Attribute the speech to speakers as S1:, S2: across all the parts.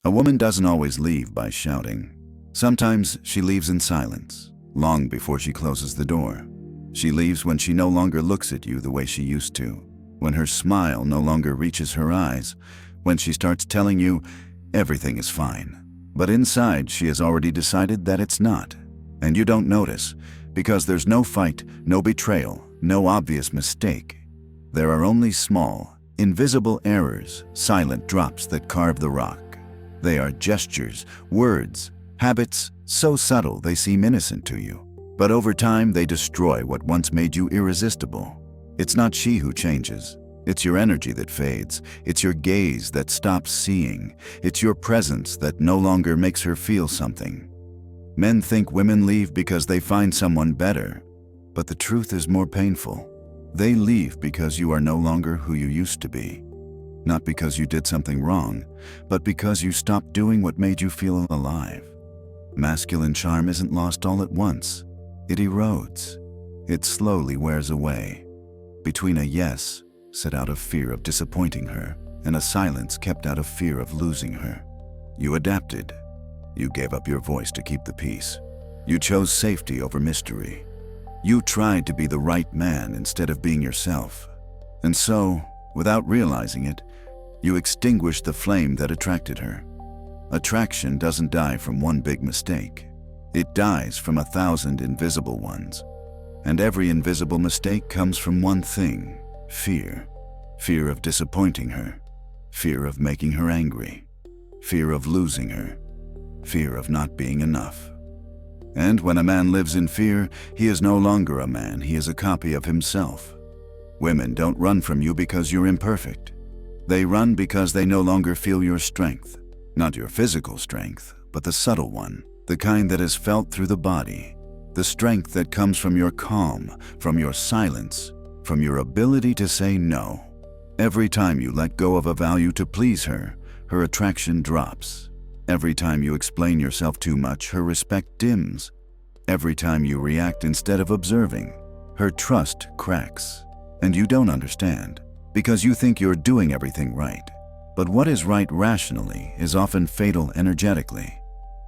S1: A woman doesn't always leave by shouting. Sometimes she leaves in silence, long before she closes the door. She leaves when she no longer looks at you the way she used to, when her smile no longer reaches her eyes, when she starts telling you everything is fine. But inside, she has already decided that it's not. And you don't notice, because there's no fight, no betrayal, no obvious mistake. There are only small, invisible errors, silent drops that carve the rock. They are gestures, words, habits so subtle they seem innocent to you. But over time, they destroy what once made you irresistible. It's not she who changes. It's your energy that fades. It's your gaze that stops seeing. It's your presence that no longer makes her feel something. Men think women leave because they find someone better. But the truth is more painful. They leave because you are no longer who you used to be. Not because you did something wrong, but because you stopped doing what made you feel alive. Masculine charm isn't lost all at once. It erodes. It slowly wears away. Between a yes, said out of fear of disappointing her, and a silence kept out of fear of losing her. You adapted. You gave up your voice to keep the peace. You chose safety over mystery. You tried to be the right man instead of being yourself. And so, without realizing it, you extinguished the flame that attracted her. Attraction doesn't die from one big mistake. It dies from 1,000 invisible ones. And every invisible mistake comes from one thing: fear. Fear of disappointing her. Fear of making her angry. Fear of losing her. Fear of not being enough. And when a man lives in fear, he is no longer a man, he is a copy of himself. Women don't run from you because you're imperfect. They run because they no longer feel your strength. Not your physical strength, but the subtle one, the kind that is felt through the body. The strength that comes from your calm, from your silence, from your ability to say no. Every time you let go of a value to please her, her attraction drops. Every time you explain yourself too much, her respect dims. Every time you react instead of observing, her trust cracks. And you don't understand, because you think you're doing everything right. But what is right rationally is often fatal energetically.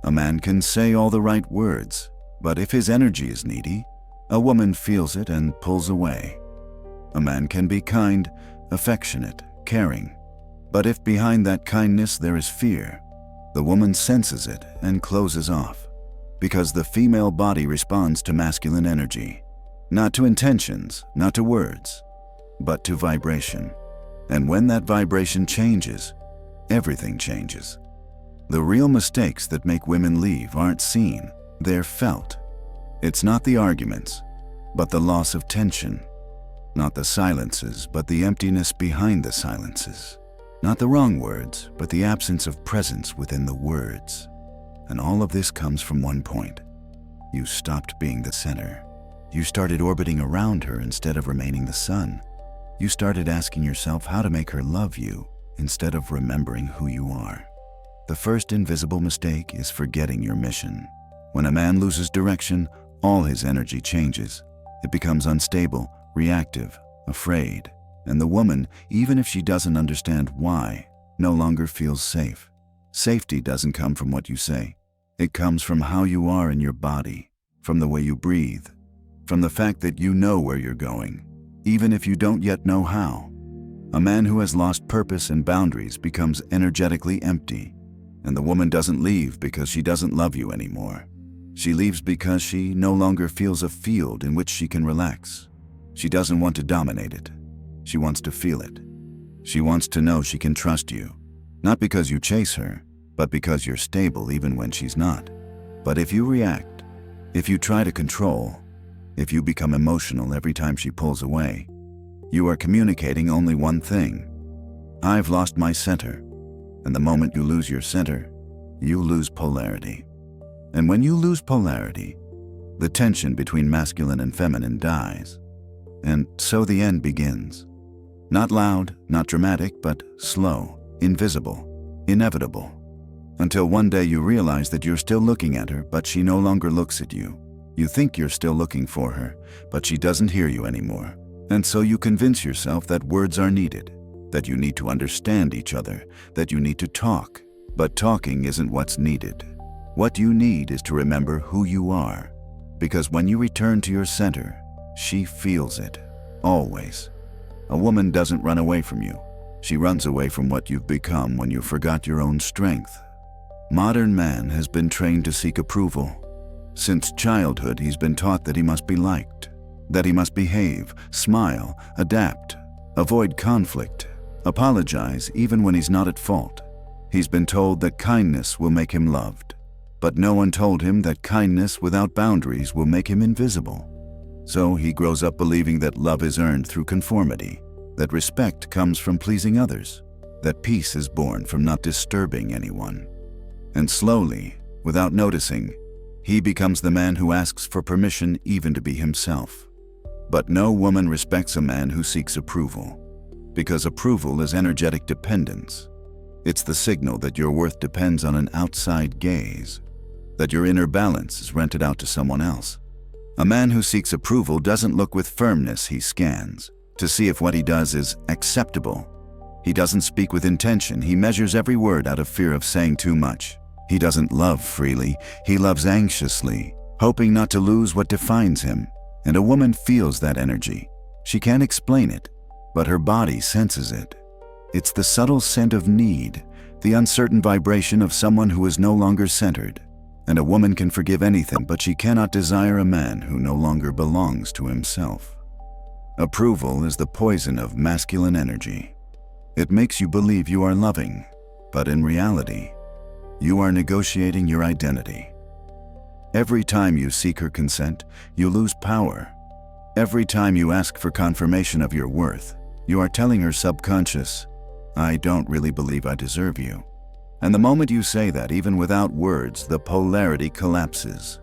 S1: A man can say all the right words, but if his energy is needy, a woman feels it and pulls away. A man can be kind, affectionate, caring, but if behind that kindness there is fear, the woman senses it and closes off, because the female body responds to masculine energy, not to intentions, not to words, but to vibration. And when that vibration changes, everything changes. The real mistakes that make women leave aren't seen, they're felt. It's not the arguments, but the loss of tension. Not the silences, but the emptiness behind the silences. Not the wrong words, but the absence of presence within the words. And all of this comes from one point. You stopped being the center. You started orbiting around her instead of remaining the sun. You started asking yourself how to make her love you instead of remembering who you are. The first invisible mistake is forgetting your mission. When a man loses direction, all his energy changes. It becomes unstable, reactive, afraid. And the woman, even if she doesn't understand why, no longer feels safe. Safety doesn't come from what you say. It comes from how you are in your body, from the way you breathe, from the fact that you know where you're going, even if you don't yet know how. A man who has lost purpose and boundaries becomes energetically empty. And the woman doesn't leave because she doesn't love you anymore. She leaves because she no longer feels a field in which she can relax. She doesn't want to dominate it. She wants to feel it. She wants to know she can trust you, not because you chase her, but because you're stable even when she's not. But if you react, if you try to control, if you become emotional every time she pulls away, you are communicating only one thing: I've lost my center. And the moment you lose your center, you lose polarity. And when you lose polarity, the tension between masculine and feminine dies. And so the end begins. Not loud, not dramatic, but slow, invisible, inevitable. Until one day you realize that you're still looking at her, but she no longer looks at you. You think you're still looking for her, but she doesn't hear you anymore. And so you convince yourself that words are needed, that you need to understand each other, that you need to talk. But talking isn't what's needed. What you need is to remember who you are, because when you return to your center, she feels it, always. A woman doesn't run away from you. She runs away from what you've become when you forgot your own strength. Modern man has been trained to seek approval. Since childhood, he's been taught that he must be liked, that he must behave, smile, adapt, avoid conflict, apologize even when he's not at fault. He's been told that kindness will make him loved, but no one told him that kindness without boundaries will make him invisible. So he grows up believing that love is earned through conformity, that respect comes from pleasing others, that peace is born from not disturbing anyone. And slowly, without noticing, he becomes the man who asks for permission even to be himself. But no woman respects a man who seeks approval, because approval is energetic dependence. It's the signal that your worth depends on an outside gaze, that your inner balance is rented out to someone else. A man who seeks approval doesn't look with firmness, he scans to see if what he does is acceptable. He doesn't speak with intention, he measures every word out of fear of saying too much. He doesn't love freely, he loves anxiously, hoping not to lose what defines him. And a woman feels that energy. She can't explain it, but her body senses it. It's the subtle scent of need, the uncertain vibration of someone who is no longer centered. And a woman can forgive anything, but she cannot desire a man who no longer belongs to himself. Approval is the poison of masculine energy. It makes you believe you are loving, but in reality, you are negotiating your identity. Every time you seek her consent, you lose power. Every time you ask for confirmation of your worth, you are telling her subconscious, "I don't really believe I deserve you." And the moment you say that, even without words, the polarity collapses.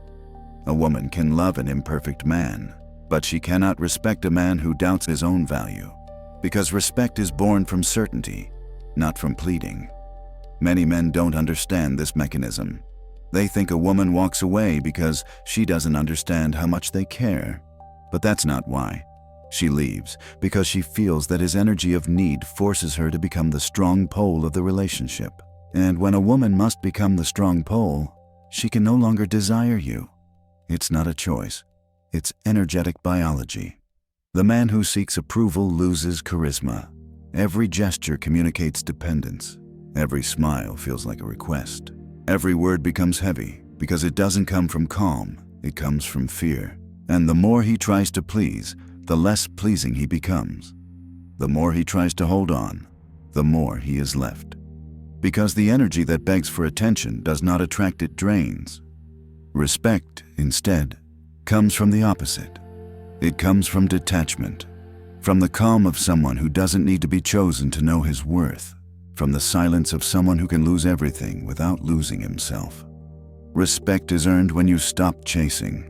S1: A woman can love an imperfect man, but she cannot respect a man who doubts his own value, because respect is born from certainty, not from pleading. Many men don't understand this mechanism. They think a woman walks away because she doesn't understand how much they care. But that's not why. She leaves because she feels that his energy of need forces her to become the strong pole of the relationship. And when a woman must become the strong pole, she can no longer desire you. It's not a choice. It's energetic biology. The man who seeks approval loses charisma. Every gesture communicates dependence. Every smile feels like a request. Every word becomes heavy because it doesn't come from calm, it comes from fear. And the more he tries to please, the less pleasing he becomes. The more he tries to hold on, the more he is left. Because the energy that begs for attention does not attract, it drains. Respect, instead, comes from the opposite. It comes from detachment, from the calm of someone who doesn't need to be chosen to know his worth, from the silence of someone who can lose everything without losing himself. Respect is earned when you stop chasing,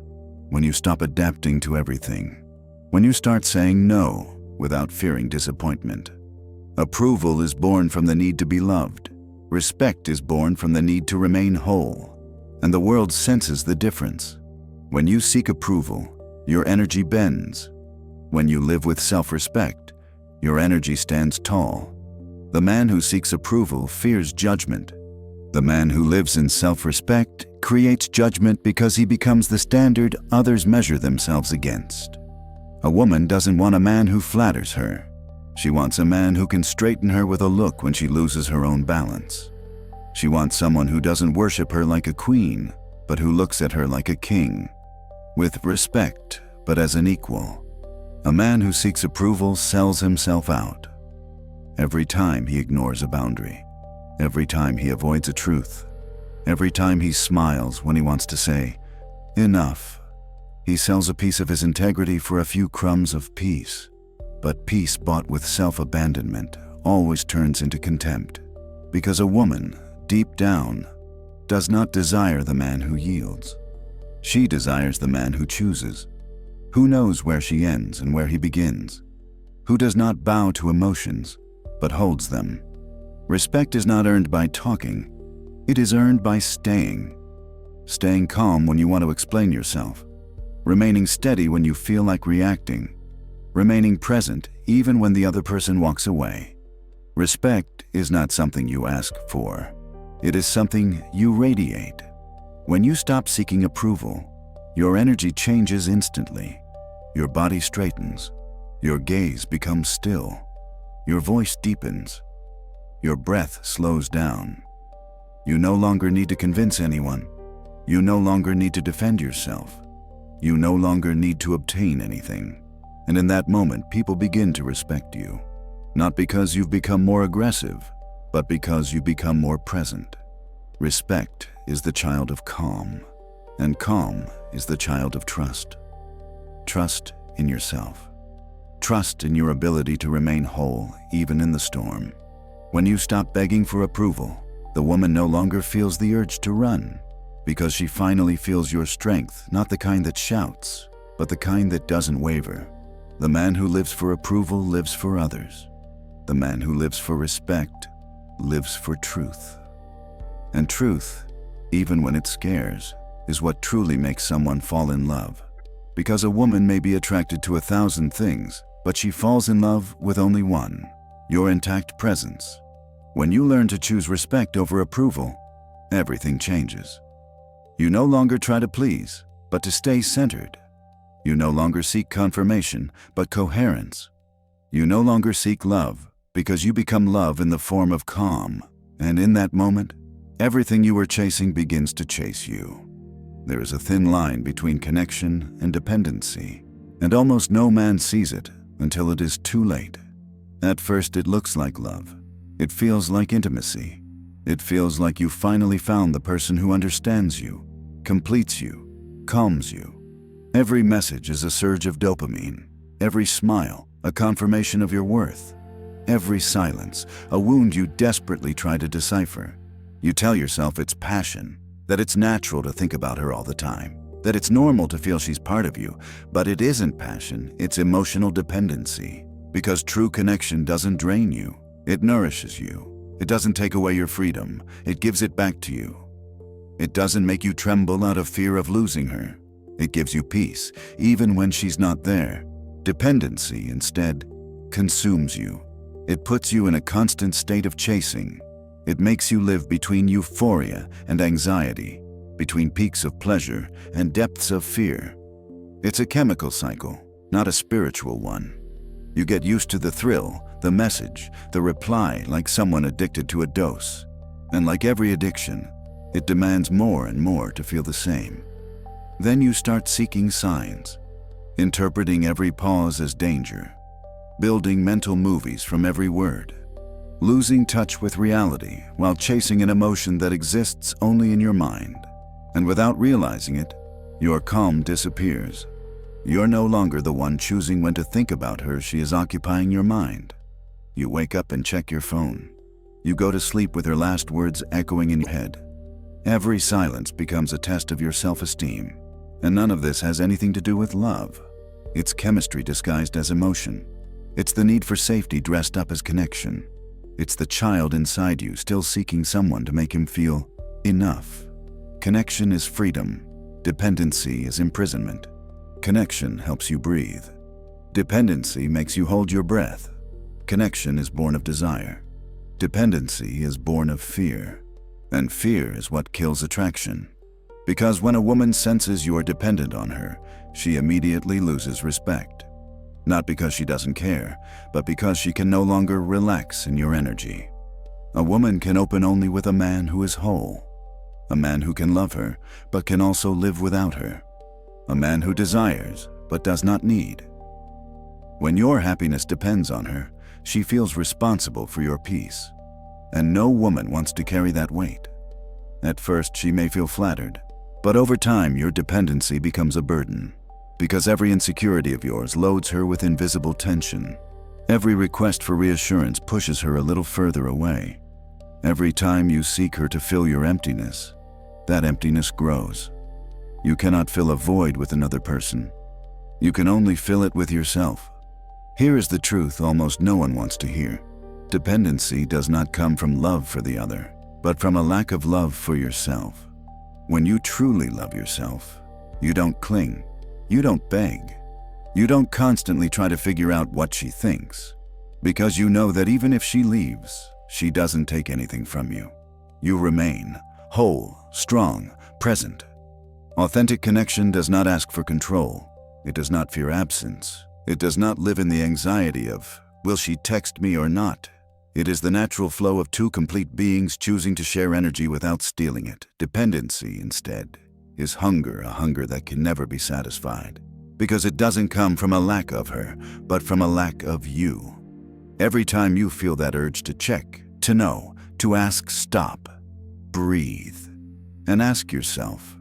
S1: when you stop adapting to everything, when you start saying no without fearing disappointment. Approval is born from the need to be loved. Respect is born from the need to remain whole. And the world senses the difference. When you seek approval, your energy bends. When you live with self-respect, your energy stands tall. The man who seeks approval fears judgment. The man who lives in self-respect creates judgment because he becomes the standard others measure themselves against. A woman doesn't want a man who flatters her. She wants a man who can straighten her with a look when she loses her own balance. She wants someone who doesn't worship her like a queen, but who looks at her like a king, with respect, but as an equal. A man who seeks approval sells himself out. Every time he ignores a boundary, every time he avoids a truth, every time he smiles when he wants to say, "Enough," he sells a piece of his integrity for a few crumbs of peace. But peace bought with self-abandonment always turns into contempt, because a woman, deep down, does not desire the man who yields. She desires the man who chooses, who knows where she ends and where he begins, who does not bow to emotions, but holds them. Respect is not earned by talking, it is earned by staying. Staying calm when you want to explain yourself, remaining steady when you feel like reacting, remaining present even when the other person walks away. Respect is not something you ask for. It is something you radiate. When you stop seeking approval, your energy changes instantly. Your body straightens. Your gaze becomes still. Your voice deepens. Your breath slows down. You no longer need to convince anyone. You no longer need to defend yourself. You no longer need to obtain anything. And in that moment, people begin to respect you. Not because you've become more aggressive, but because you become more present. Respect is the child of calm, and calm is the child of trust. Trust in yourself. Trust in your ability to remain whole, even in the storm. When you stop begging for approval, the woman no longer feels the urge to run, because she finally feels your strength, not the kind that shouts, but the kind that doesn't waver. The man who lives for approval lives for others. The man who lives for respect lives for truth. And truth, even when it scares, is what truly makes someone fall in love. Because a woman may be attracted to 1,000 things, but she falls in love with only one: your intact presence. When you learn to choose respect over approval, everything changes. You no longer try to please, but to stay centered. You no longer seek confirmation, but coherence. You no longer seek love, because you become love in the form of calm. And in that moment, everything you were chasing begins to chase you. There is a thin line between connection and dependency, and almost no man sees it until it is too late. At first, it looks like love. It feels like intimacy. It feels like you finally found the person who understands you, completes you, calms you. Every message is a surge of dopamine. Every smile, a confirmation of your worth. Every silence, a wound you desperately try to decipher. You tell yourself it's passion, that it's natural to think about her all the time, that it's normal to feel she's part of you, but it isn't passion, it's emotional dependency. Because true connection doesn't drain you, it nourishes you. It doesn't take away your freedom, it gives it back to you. It doesn't make you tremble out of fear of losing her. It gives you peace, even when she's not there. Dependency, instead, consumes you. It puts you in a constant state of chasing. It makes you live between euphoria and anxiety, between peaks of pleasure and depths of fear. It's a chemical cycle, not a spiritual one. You get used to the thrill, the message, the reply, like someone addicted to a dose. And like every addiction, it demands more and more to feel the same. Then you start seeking signs, interpreting every pause as danger, building mental movies from every word, losing touch with reality while chasing an emotion that exists only in your mind. And without realizing it, your calm disappears. You're no longer the one choosing when to think about her, she is occupying your mind. You wake up and check your phone. You go to sleep with her last words echoing in your head. Every silence becomes a test of your self-esteem. And none of this has anything to do with love. It's chemistry disguised as emotion. It's the need for safety dressed up as connection. It's the child inside you still seeking someone to make him feel enough. Connection is freedom. Dependency is imprisonment. Connection helps you breathe. Dependency makes you hold your breath. Connection is born of desire. Dependency is born of fear. And fear is what kills attraction. Because when a woman senses you are dependent on her, she immediately loses respect. Not because she doesn't care, but because she can no longer relax in your energy. A woman can open only with a man who is whole. A man who can love her, but can also live without her. A man who desires, but does not need. When your happiness depends on her, she feels responsible for your peace. And no woman wants to carry that weight. At first, she may feel flattered, but over time, your dependency becomes a burden. Because every insecurity of yours loads her with invisible tension. Every request for reassurance pushes her a little further away. Every time you seek her to fill your emptiness, that emptiness grows. You cannot fill a void with another person. You can only fill it with yourself. Here is the truth almost no one wants to hear. Dependency does not come from love for the other, but from a lack of love for yourself. When you truly love yourself, you don't cling. You don't beg. You don't constantly try to figure out what she thinks, because you know that even if she leaves, she doesn't take anything from you. You remain whole, strong, present. Authentic connection does not ask for control. It does not fear absence. It does not live in the anxiety of, will she text me or not? It is the natural flow of two complete beings choosing to share energy without stealing it. Dependency, instead, is hunger, a hunger that can never be satisfied. Because it doesn't come from a lack of her, but from a lack of you. Every time you feel that urge to check, to know, to ask, stop, breathe, and ask yourself,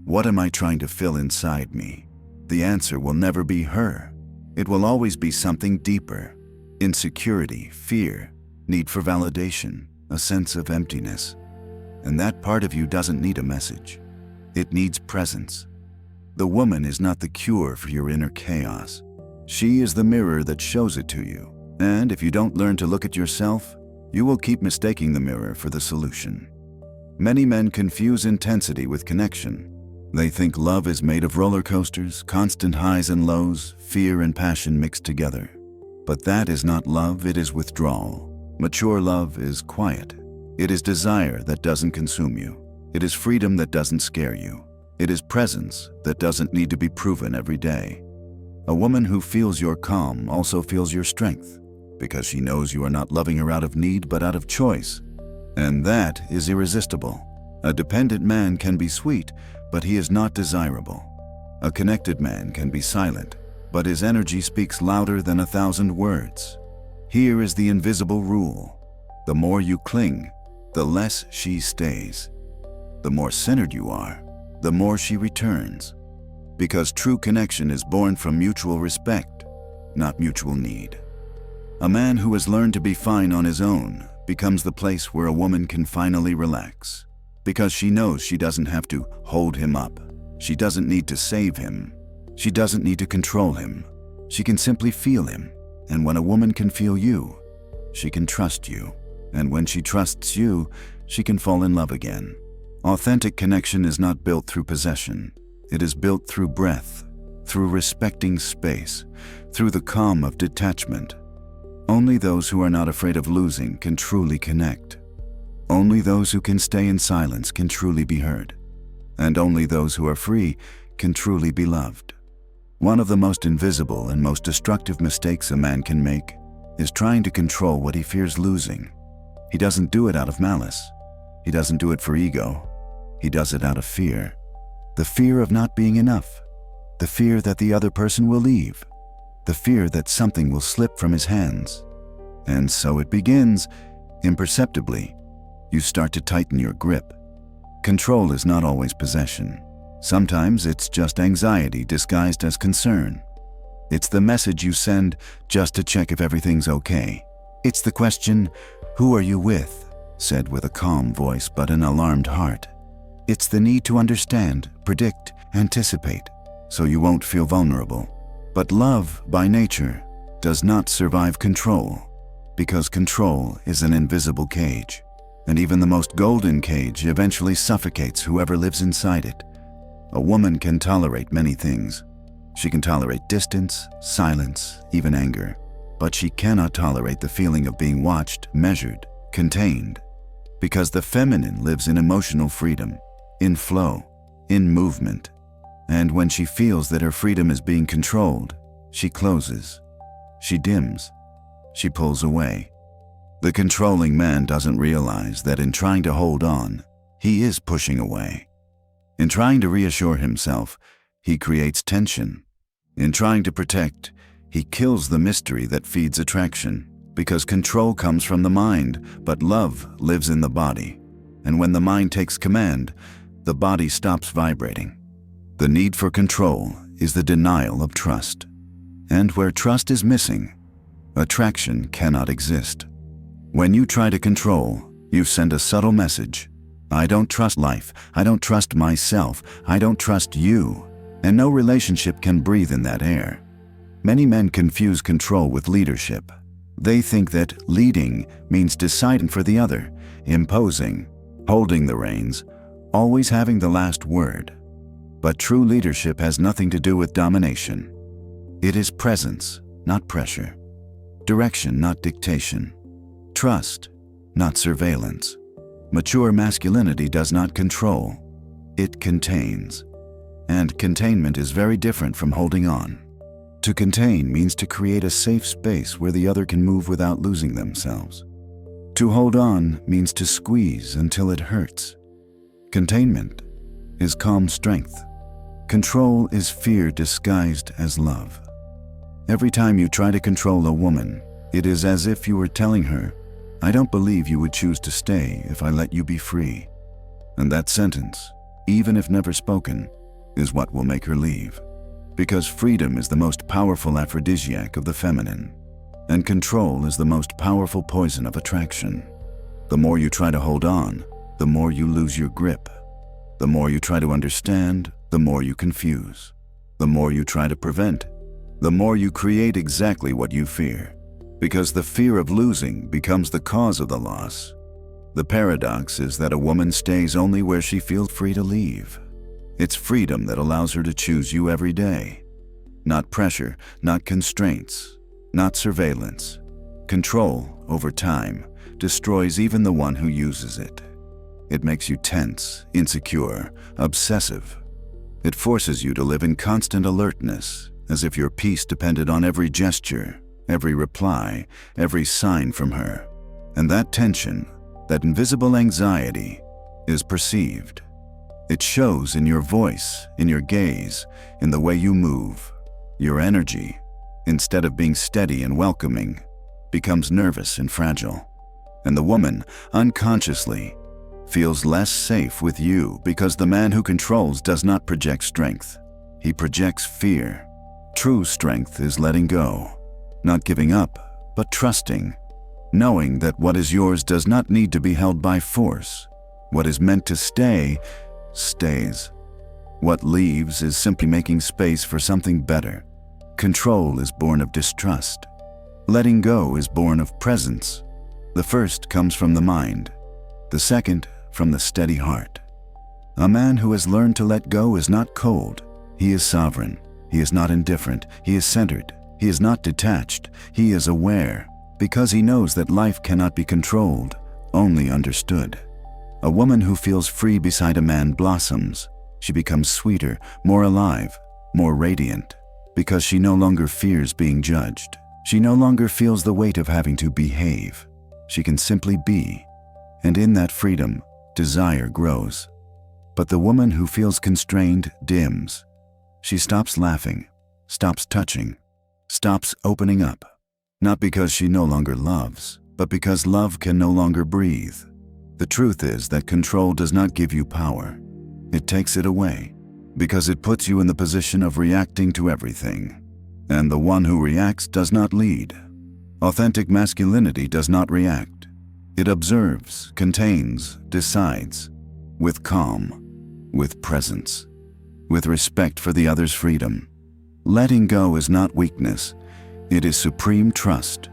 S1: what am I trying to fill inside me? The answer will never be her. It will always be something deeper. Insecurity, fear, need for validation, a sense of emptiness. And that part of you doesn't need a message. It needs presence. The woman is not the cure for your inner chaos. She is the mirror that shows it to you. And if you don't learn to look at yourself, you will keep mistaking the mirror for the solution. Many men confuse intensity with connection. They think love is made of roller coasters, constant highs and lows, fear and passion mixed together. But that is not love, it is withdrawal. Mature love is quiet. It is desire that doesn't consume you. It is freedom that doesn't scare you. It is presence that doesn't need to be proven every day. A woman who feels your calm also feels your strength, because she knows you are not loving her out of need but out of choice. And that is irresistible. A dependent man can be sweet, but he is not desirable. A connected man can be silent, but his energy speaks louder than 1,000 words. Here is the invisible rule. The more you cling, the less she stays. The more centered you are, the more she returns. Because true connection is born from mutual respect, not mutual need. A man who has learned to be fine on his own becomes the place where a woman can finally relax. Because she knows she doesn't have to hold him up. She doesn't need to save him. She doesn't need to control him. She can simply feel him. And when a woman can feel you, she can trust you. And when she trusts you, she can fall in love again. Authentic connection is not built through possession. It is built through breath, through respecting space, through the calm of detachment. Only those who are not afraid of losing can truly connect. Only those who can stay in silence can truly be heard. And only those who are free can truly be loved. One of the most invisible and most destructive mistakes a man can make is trying to control what he fears losing. He doesn't do it out of malice. He doesn't do it for ego. He does it out of fear. The fear of not being enough. The fear that the other person will leave. The fear that something will slip from his hands. And so it begins, imperceptibly. You start to tighten your grip. Control is not always possession. Sometimes it's just anxiety disguised as concern. It's the message you send just to check if everything's okay. It's the question, "Who are you with?" said with a calm voice but an alarmed heart. It's the need to understand, predict, anticipate, so you won't feel vulnerable. But love, by nature, does not survive control, because control is an invisible cage. And even the most golden cage eventually suffocates whoever lives inside it. A woman can tolerate many things. She can tolerate distance, silence, even anger. But she cannot tolerate the feeling of being watched, measured, contained. Because the feminine lives in emotional freedom, in flow, in movement. And when she feels that her freedom is being controlled, she closes. She dims. She pulls away. The controlling man doesn't realize that in trying to hold on, he is pushing away. In trying to reassure himself, he creates tension. In trying to protect, he kills the mystery that feeds attraction. Because control comes from the mind, but love lives in the body. And when the mind takes command, the body stops vibrating. The need for control is the denial of trust. And where trust is missing, attraction cannot exist. When you try to control, you send a subtle message. I don't trust life. I don't trust myself. I don't trust you. And no relationship can breathe in that air. Many men confuse control with leadership. They think that leading means deciding for the other, imposing, holding the reins, always having the last word. But true leadership has nothing to do with domination. It is presence, not pressure. Direction, not dictation. Trust, not surveillance. Mature masculinity does not control, it contains. And containment is very different from holding on. To contain means to create a safe space where the other can move without losing themselves. To hold on means to squeeze until it hurts. Containment is calm strength. Control is fear disguised as love. Every time you try to control a woman, it is as if you were telling her, "I don't believe you would choose to stay if I let you be free." And that sentence, even if never spoken, is what will make her leave. Because freedom is the most powerful aphrodisiac of the feminine, and control is the most powerful poison of attraction. The more you try to hold on, the more you lose your grip. The more you try to understand, the more you confuse. The more you try to prevent, the more you create exactly what you fear. Because the fear of losing becomes the cause of the loss. The paradox is that a woman stays only where she feels free to leave. It's freedom that allows her to choose you every day. Not pressure, not constraints, not surveillance. Control, over time, destroys even the one who uses it. It makes you tense, insecure, obsessive. It forces you to live in constant alertness, as if your peace depended on every gesture, every reply, every sign from her. And that tension, that invisible anxiety, is perceived. It shows in your voice, in your gaze, in the way you move. Your energy, instead of being steady and welcoming, becomes nervous and fragile. And the woman, unconsciously, feels less safe with you because the man who controls does not project strength. He projects fear. True strength is letting go, not giving up, but trusting, knowing that what is yours does not need to be held by force. What is meant to stay, stays. What leaves is simply making space for something better. Control is born of distrust. Letting go is born of presence. The first comes from the mind, the second from the steady heart. A man who has learned to let go is not cold. He is sovereign. He is not indifferent. He is centered. He is not detached. He is aware, because he knows that life cannot be controlled, only understood. A woman who feels free beside a man blossoms. She becomes sweeter, more alive, more radiant, because she no longer fears being judged. She no longer feels the weight of having to behave. She can simply be, and in that freedom, desire grows. But the woman who feels constrained dims. She stops laughing, stops touching, stops opening up, not because she no longer loves, but because love can no longer breathe. The truth is that control does not give you power. It takes it away, because it puts you in the position of reacting to everything. And the one who reacts does not lead. Authentic masculinity does not react. It observes, contains, decides, with calm, with presence, with respect for the other's freedom. Letting go is not weakness. It is supreme trust.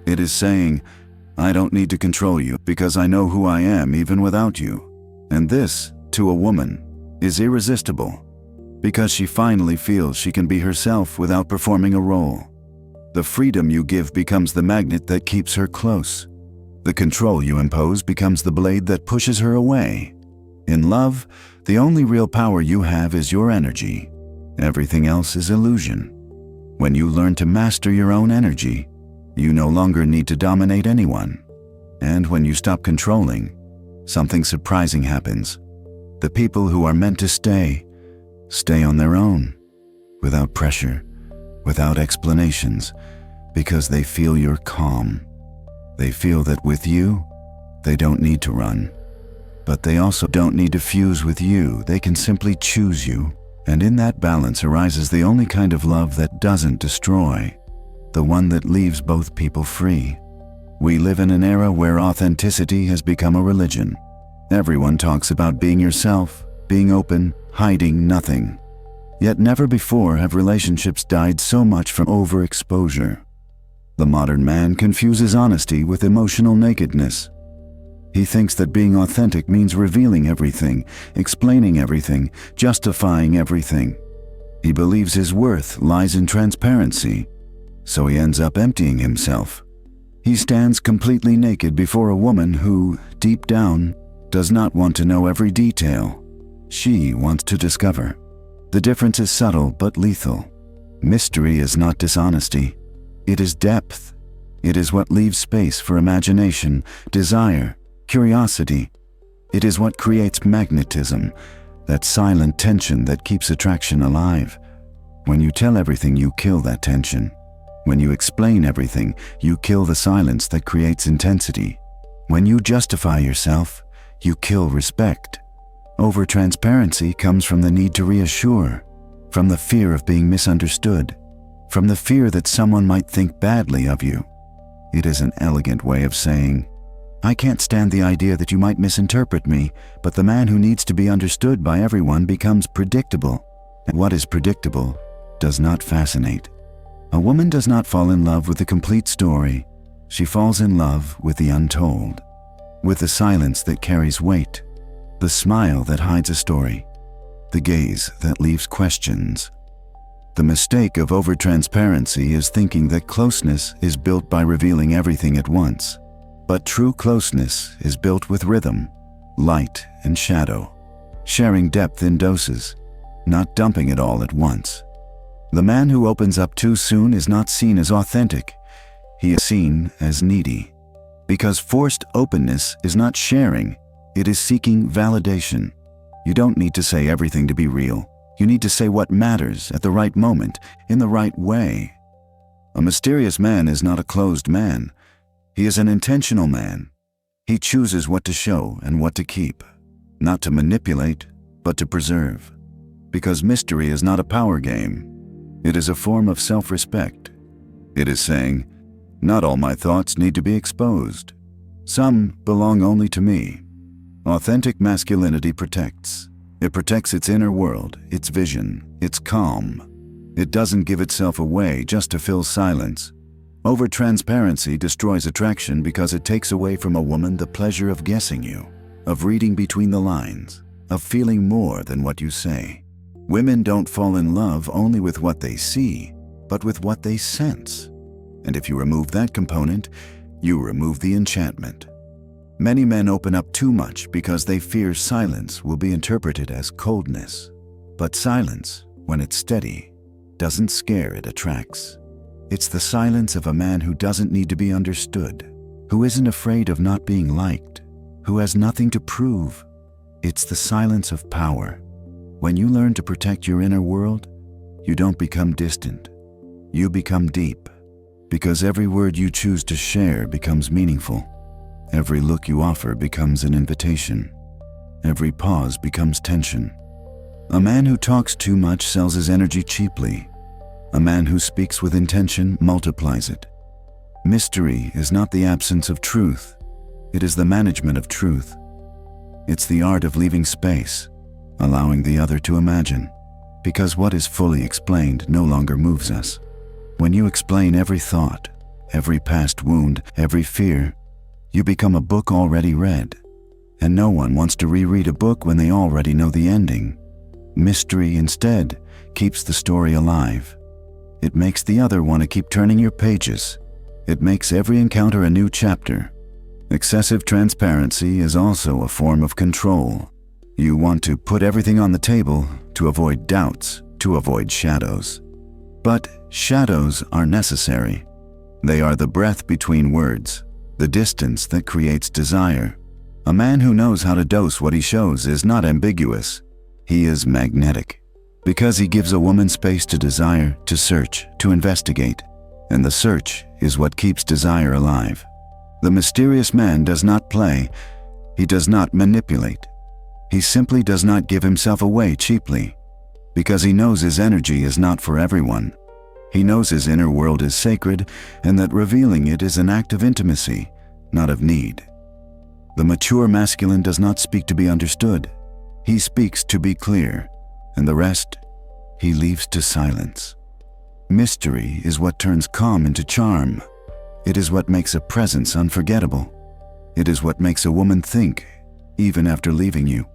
S1: It is saying, "I don't need to control you because I know who I am even without you." And this, to a woman, is irresistible, because she finally feels she can be herself without performing a role. The freedom you give becomes the magnet that keeps her close. The control you impose becomes the blade that pushes her away. In love, the only real power you have is your energy. Everything else is illusion. When you learn to master your own energy, you no longer need to dominate anyone. And when you stop controlling, something surprising happens. The people who are meant to stay on their own, without pressure, without explanations, because they feel you're calm. They feel that with you, they don't need to run. But they also don't need to fuse with you. They can simply choose you. And in that balance arises the only kind of love that doesn't destroy, the one that leaves both people free. We live in an era where authenticity has become a religion. Everyone talks about being yourself, being open, hiding nothing. Yet never before have relationships died so much from overexposure. The modern man confuses honesty with emotional nakedness. He thinks that being authentic means revealing everything, explaining everything, justifying everything. He believes his worth lies in transparency, so he ends up emptying himself. He stands completely naked before a woman who, deep down, does not want to know every detail. She wants to discover. The difference is subtle but lethal. Mystery is not dishonesty. It is depth. It is what leaves space for imagination, desire, curiosity. It is what creates magnetism, that silent tension that keeps attraction alive. When you tell everything, you kill that tension. When you explain everything, you kill the silence that creates intensity. When you justify yourself, you kill respect. Over-transparency comes from the need to reassure, from the fear of being misunderstood, from the fear that someone might think badly of you. It is an elegant way of saying, I can't stand the idea that you might misinterpret me, but the man who needs to be understood by everyone becomes predictable. And what is predictable does not fascinate. A woman does not fall in love with the complete story. She falls in love with the untold, with the silence that carries weight, the smile that hides a story, the gaze that leaves questions. The mistake of over-transparency is thinking that closeness is built by revealing everything at once. But true closeness is built with rhythm, light and shadow, sharing depth in doses, not dumping it all at once. The man who opens up too soon is not seen as authentic. He is seen as needy. Because forced openness is not sharing, it is seeking validation. You don't need to say everything to be real. You need to say what matters at the right moment, in the right way. A mysterious man is not a closed man. He is an intentional man. He chooses what to show and what to keep, not to manipulate, but to preserve. Because mystery is not a power game. It is a form of self-respect. It is saying, not all my thoughts need to be exposed. Some belong only to me. Authentic masculinity protects. It protects its inner world, its vision, its calm. It doesn't give itself away just to fill silence. Over-transparency destroys attraction because it takes away from a woman the pleasure of guessing you, of reading between the lines, of feeling more than what you say. Women don't fall in love only with what they see, but with what they sense. And if you remove that component, you remove the enchantment. Many men open up too much because they fear silence will be interpreted as coldness. But silence, when it's steady, doesn't scare, it attracts. It's the silence of a man who doesn't need to be understood, who isn't afraid of not being liked, who has nothing to prove. It's the silence of power. When you learn to protect your inner world, you don't become distant. You become deep, because every word you choose to share becomes meaningful. Every look you offer becomes an invitation. Every pause becomes tension. A man who talks too much sells his energy cheaply. A man who speaks with intention multiplies it. Mystery is not the absence of truth. It is the management of truth. It's the art of leaving space, allowing the other to imagine, because what is fully explained no longer moves us. When you explain every thought, every past wound, every fear, you become a book already read, and no one wants to reread a book when they already know the ending. Mystery, instead, keeps the story alive. It makes the other want to keep turning your pages. It makes every encounter a new chapter. Excessive transparency is also a form of control. You want to put everything on the table to avoid doubts, to avoid shadows. But shadows are necessary. They are the breath between words, the distance that creates desire. A man who knows how to dose what he shows is not ambiguous. He is magnetic, because he gives a woman space to desire, to search, to investigate. And the search is what keeps desire alive. The mysterious man does not play. He does not manipulate. He simply does not give himself away cheaply, because he knows his energy is not for everyone. He knows his inner world is sacred, and that revealing it is an act of intimacy, not of need. The mature masculine does not speak to be understood. He speaks to be clear, and the rest he leaves to silence. Mystery is what turns calm into charm. It is what makes a presence unforgettable. It is what makes a woman think, even after leaving you,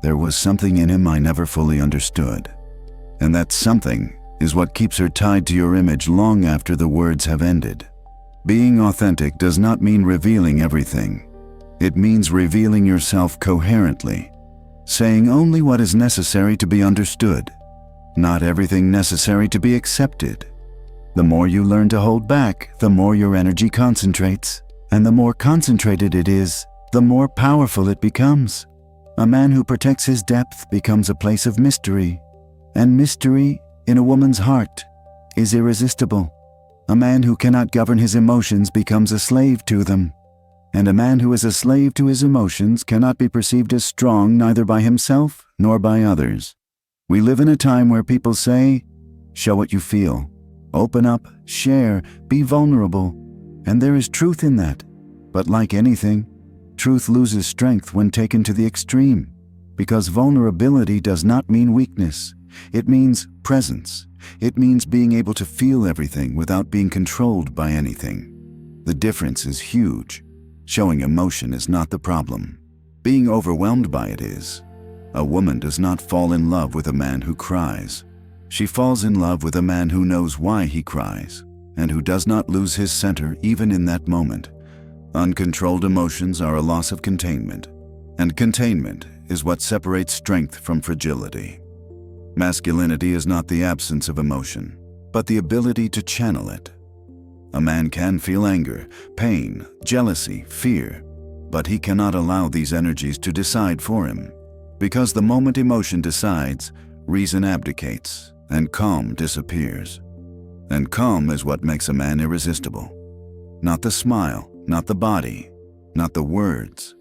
S1: there was something in him I never fully understood. And that something is what keeps her tied to your image long after the words have ended. Being authentic does not mean revealing everything. It means revealing yourself coherently, saying only what is necessary to be understood, not everything necessary to be accepted. The more you learn to hold back, the more your energy concentrates, and the more concentrated it is, the more powerful it becomes. A man who protects his depth becomes a place of mystery, and mystery in a woman's heart is irresistible. A man who cannot govern his emotions becomes a slave to them, and a man who is a slave to his emotions cannot be perceived as strong neither by himself nor by others. We live in a time where people say, "Show what you feel. Open up, share, be vulnerable," and there is truth in that. But like anything, truth loses strength when taken to the extreme, because vulnerability does not mean weakness. It means presence. It means being able to feel everything without being controlled by anything. The difference is huge. Showing emotion is not the problem. Being overwhelmed by it is. A woman does not fall in love with a man who cries. She falls in love with a man who knows why he cries, and who does not lose his center even in that moment. Uncontrolled emotions are a loss of containment, and containment is what separates strength from fragility. Masculinity is not the absence of emotion, but the ability to channel it. A man can feel anger, pain, jealousy, fear, but he cannot allow these energies to decide for him, because the moment emotion decides, reason abdicates, and calm disappears. And calm is what makes a man irresistible. Not the smile, not the body, not the words,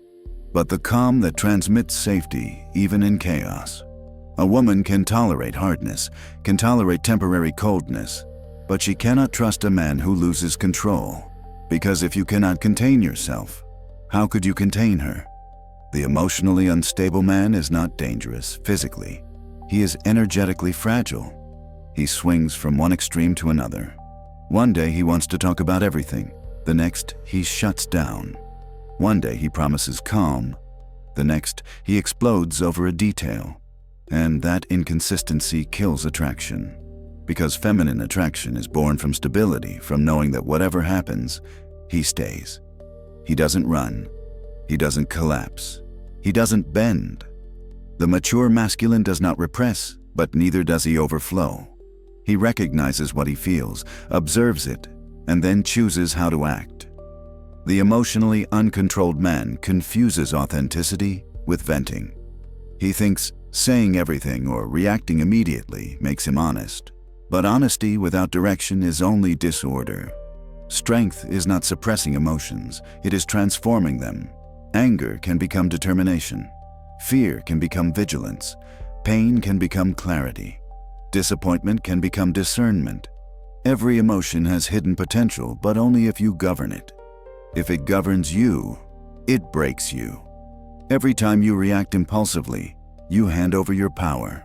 S1: but the calm that transmits safety even in chaos. A woman can tolerate hardness, can tolerate temporary coldness, but she cannot trust a man who loses control, because if you cannot contain yourself, how could you contain her? The emotionally unstable man is not dangerous physically. He is energetically fragile. He swings from one extreme to another. One day he wants to talk about everything. The next, he shuts down. One day he promises calm. The next, he explodes over a detail. And that inconsistency kills attraction. Because feminine attraction is born from stability, from knowing that whatever happens, he stays. He doesn't run. He doesn't collapse. He doesn't bend. The mature masculine does not repress, but neither does he overflow. He recognizes what he feels, observes it, and then chooses how to act. The emotionally uncontrolled man confuses authenticity with venting. He thinks saying everything or reacting immediately makes him honest. But honesty without direction is only disorder. Strength is not suppressing emotions, it is transforming them. Anger can become determination. Fear can become vigilance. Pain can become clarity. Disappointment can become discernment. Every emotion has hidden potential, but only if you govern it. If it governs you, it breaks you. Every time you react impulsively, you hand over your power.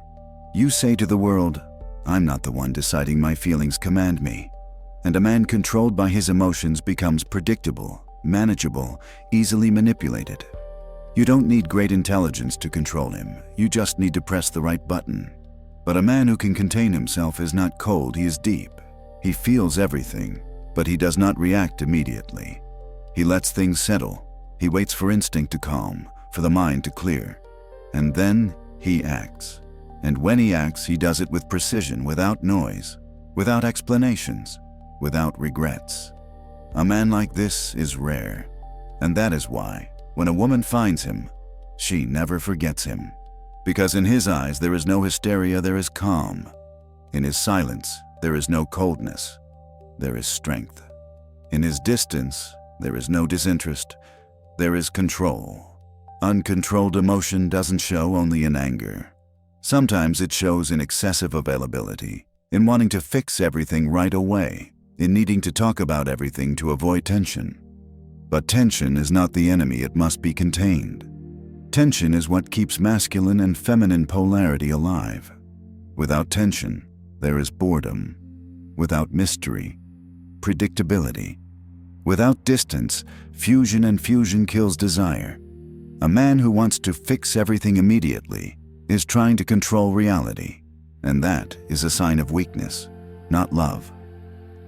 S1: You say to the world, "I'm not the one deciding, my feelings command me." And a man controlled by his emotions becomes predictable, manageable, easily manipulated. You don't need great intelligence to control him, you just need to press the right button. But a man who can contain himself is not cold, he is deep. He feels everything, but he does not react immediately. He lets things settle. He waits for instinct to calm, for the mind to clear. And then he acts. And when he acts, he does it with precision, without noise, without explanations, without regrets. A man like this is rare. And that is why, when a woman finds him, she never forgets him. Because in his eyes there is no hysteria, there is calm. In his silence, there is no coldness, there is strength. In his distance, there is no disinterest, there is control. Uncontrolled emotion doesn't show only in anger. Sometimes it shows in excessive availability, in wanting to fix everything right away, in needing to talk about everything to avoid tension. But tension is not the enemy, it must be contained. Tension is what keeps masculine and feminine polarity alive. Without tension, there is boredom. Without mystery, predictability. Without distance, fusion, and fusion kills desire. A man who wants to fix everything immediately is trying to control reality, and that is a sign of weakness, not love.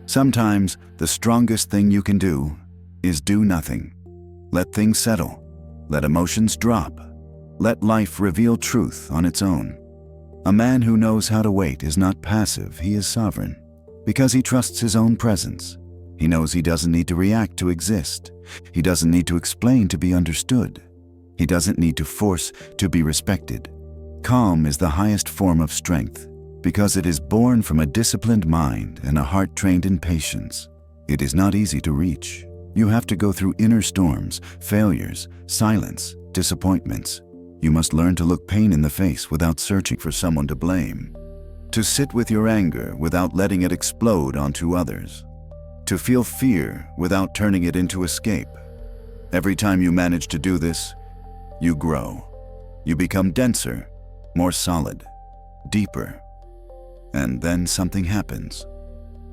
S1: Sometimes the strongest thing you can do is do nothing. Let things settle. Let emotions drop. Let life reveal truth on its own. A man who knows how to wait is not passive, he is sovereign. Because he trusts his own presence. He knows he doesn't need to react to exist. He doesn't need to explain to be understood. He doesn't need to force to be respected. Calm is the highest form of strength because it is born from a disciplined mind and a heart trained in patience. It is not easy to reach. You have to go through inner storms, failures, silence, disappointments. You must learn to look pain in the face without searching for someone to blame. To sit with your anger without letting it explode onto others. To feel fear without turning it into escape. Every time you manage to do this, you grow. You become denser, more solid, deeper. And then something happens.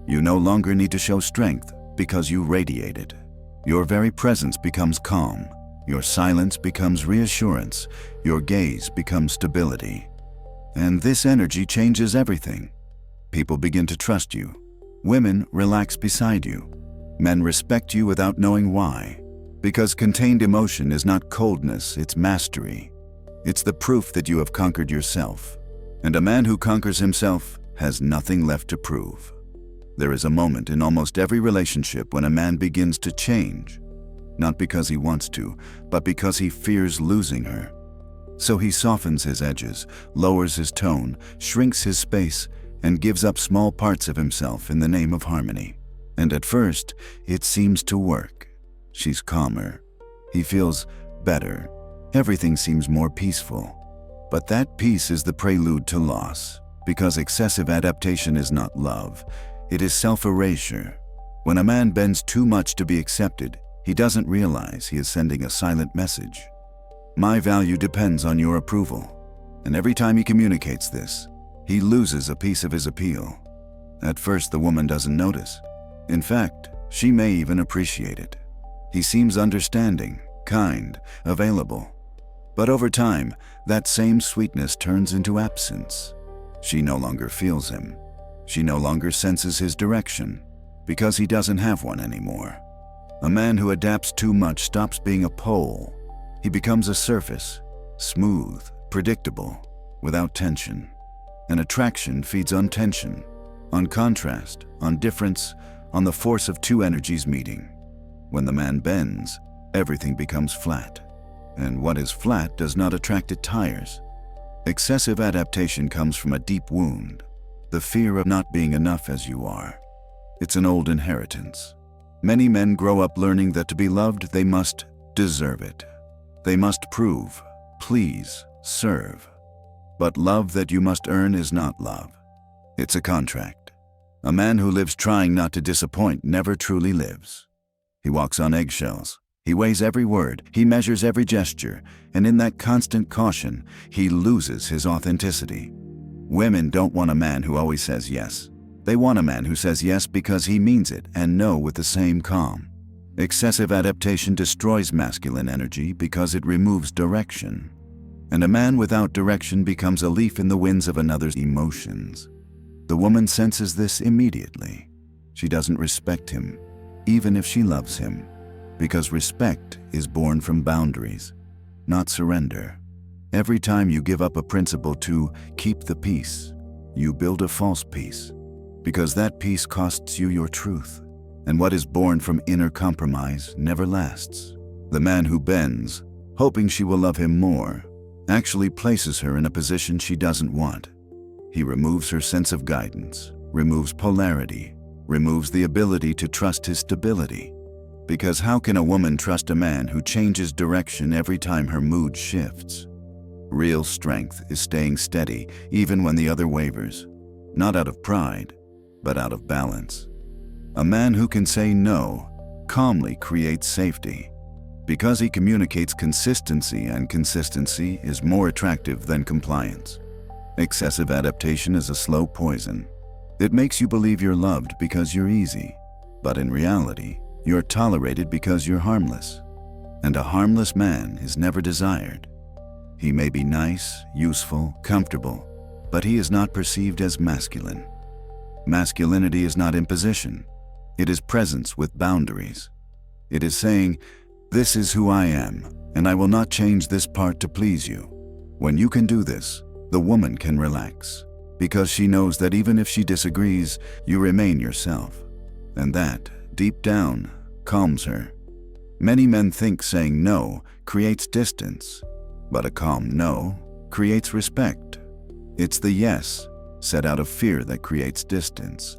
S1: You no longer need to show strength because you radiate it. Your very presence becomes calm. Your silence becomes reassurance. Your gaze becomes stability. And this energy changes everything. People begin to trust you. Women relax beside you. Men respect you without knowing why. Because contained emotion is not coldness, it's mastery. It's the proof that you have conquered yourself. And a man who conquers himself has nothing left to prove. There is a moment in almost every relationship when a man begins to change. Not because he wants to, but because he fears losing her. So he softens his edges, lowers his tone, shrinks his space, and gives up small parts of himself in the name of harmony. And at first, it seems to work. She's calmer. He feels better. Everything seems more peaceful. But that peace is the prelude to loss, because excessive adaptation is not love. It is self-erasure. When a man bends too much to be accepted, he doesn't realize he is sending a silent message. My value depends on your approval. And every time he communicates this, he loses a piece of his appeal. At first, the woman doesn't notice. In fact, she may even appreciate it. He seems understanding, kind, available. But over time, that same sweetness turns into absence. She no longer feels him. She no longer senses his direction, because he doesn't have one anymore. A man who adapts too much stops being a pole. He becomes a surface, smooth, predictable, without tension. An attraction feeds on tension, on contrast, on difference, on the force of two energies meeting. When the man bends, everything becomes flat. And what is flat does not attract, it tires. Excessive adaptation comes from a deep wound, the fear of not being enough as you are. It's an old inheritance. Many men grow up learning that to be loved, they must deserve it. They must prove, please, serve. But love that you must earn is not love. It's a contract. A man who lives trying not to disappoint never truly lives. He walks on eggshells. He weighs every word. He measures every gesture. And in that constant caution, he loses his authenticity. Women don't want a man who always says yes. They want a man who says yes because he means it and no with the same calm. Excessive adaptation destroys masculine energy because it removes direction. And a man without direction becomes a leaf in the winds of another's emotions. The woman senses this immediately. She doesn't respect him, even if she loves him, because respect is born from boundaries, not surrender. Every time you give up a principle to keep the peace, you build a false peace, because that peace costs you your truth. And what is born from inner compromise never lasts. The man who bends, hoping she will love him more, actually places her in a position she doesn't want. He removes her sense of guidance, removes polarity, removes the ability to trust his stability. Because how can a woman trust a man who changes direction every time her mood shifts? Real strength is staying steady even when the other wavers, not out of pride, but out of balance. A man who can say no calmly creates safety, because he communicates consistency, and consistency is more attractive than compliance. Excessive adaptation is a slow poison. It makes you believe you're loved because you're easy, but in reality, you're tolerated because you're harmless. And a harmless man is never desired. He may be nice, useful, comfortable, but he is not perceived as masculine. Masculinity is not imposition. It is presence with boundaries. It is saying, "This is who I am, and I will not change this part to please you." When you can do this, the woman can relax, because she knows that even if she disagrees, you remain yourself. And that, deep down, calms her. Many men think saying no creates distance, but a calm no creates respect. It's the yes, said out of fear, that creates distance.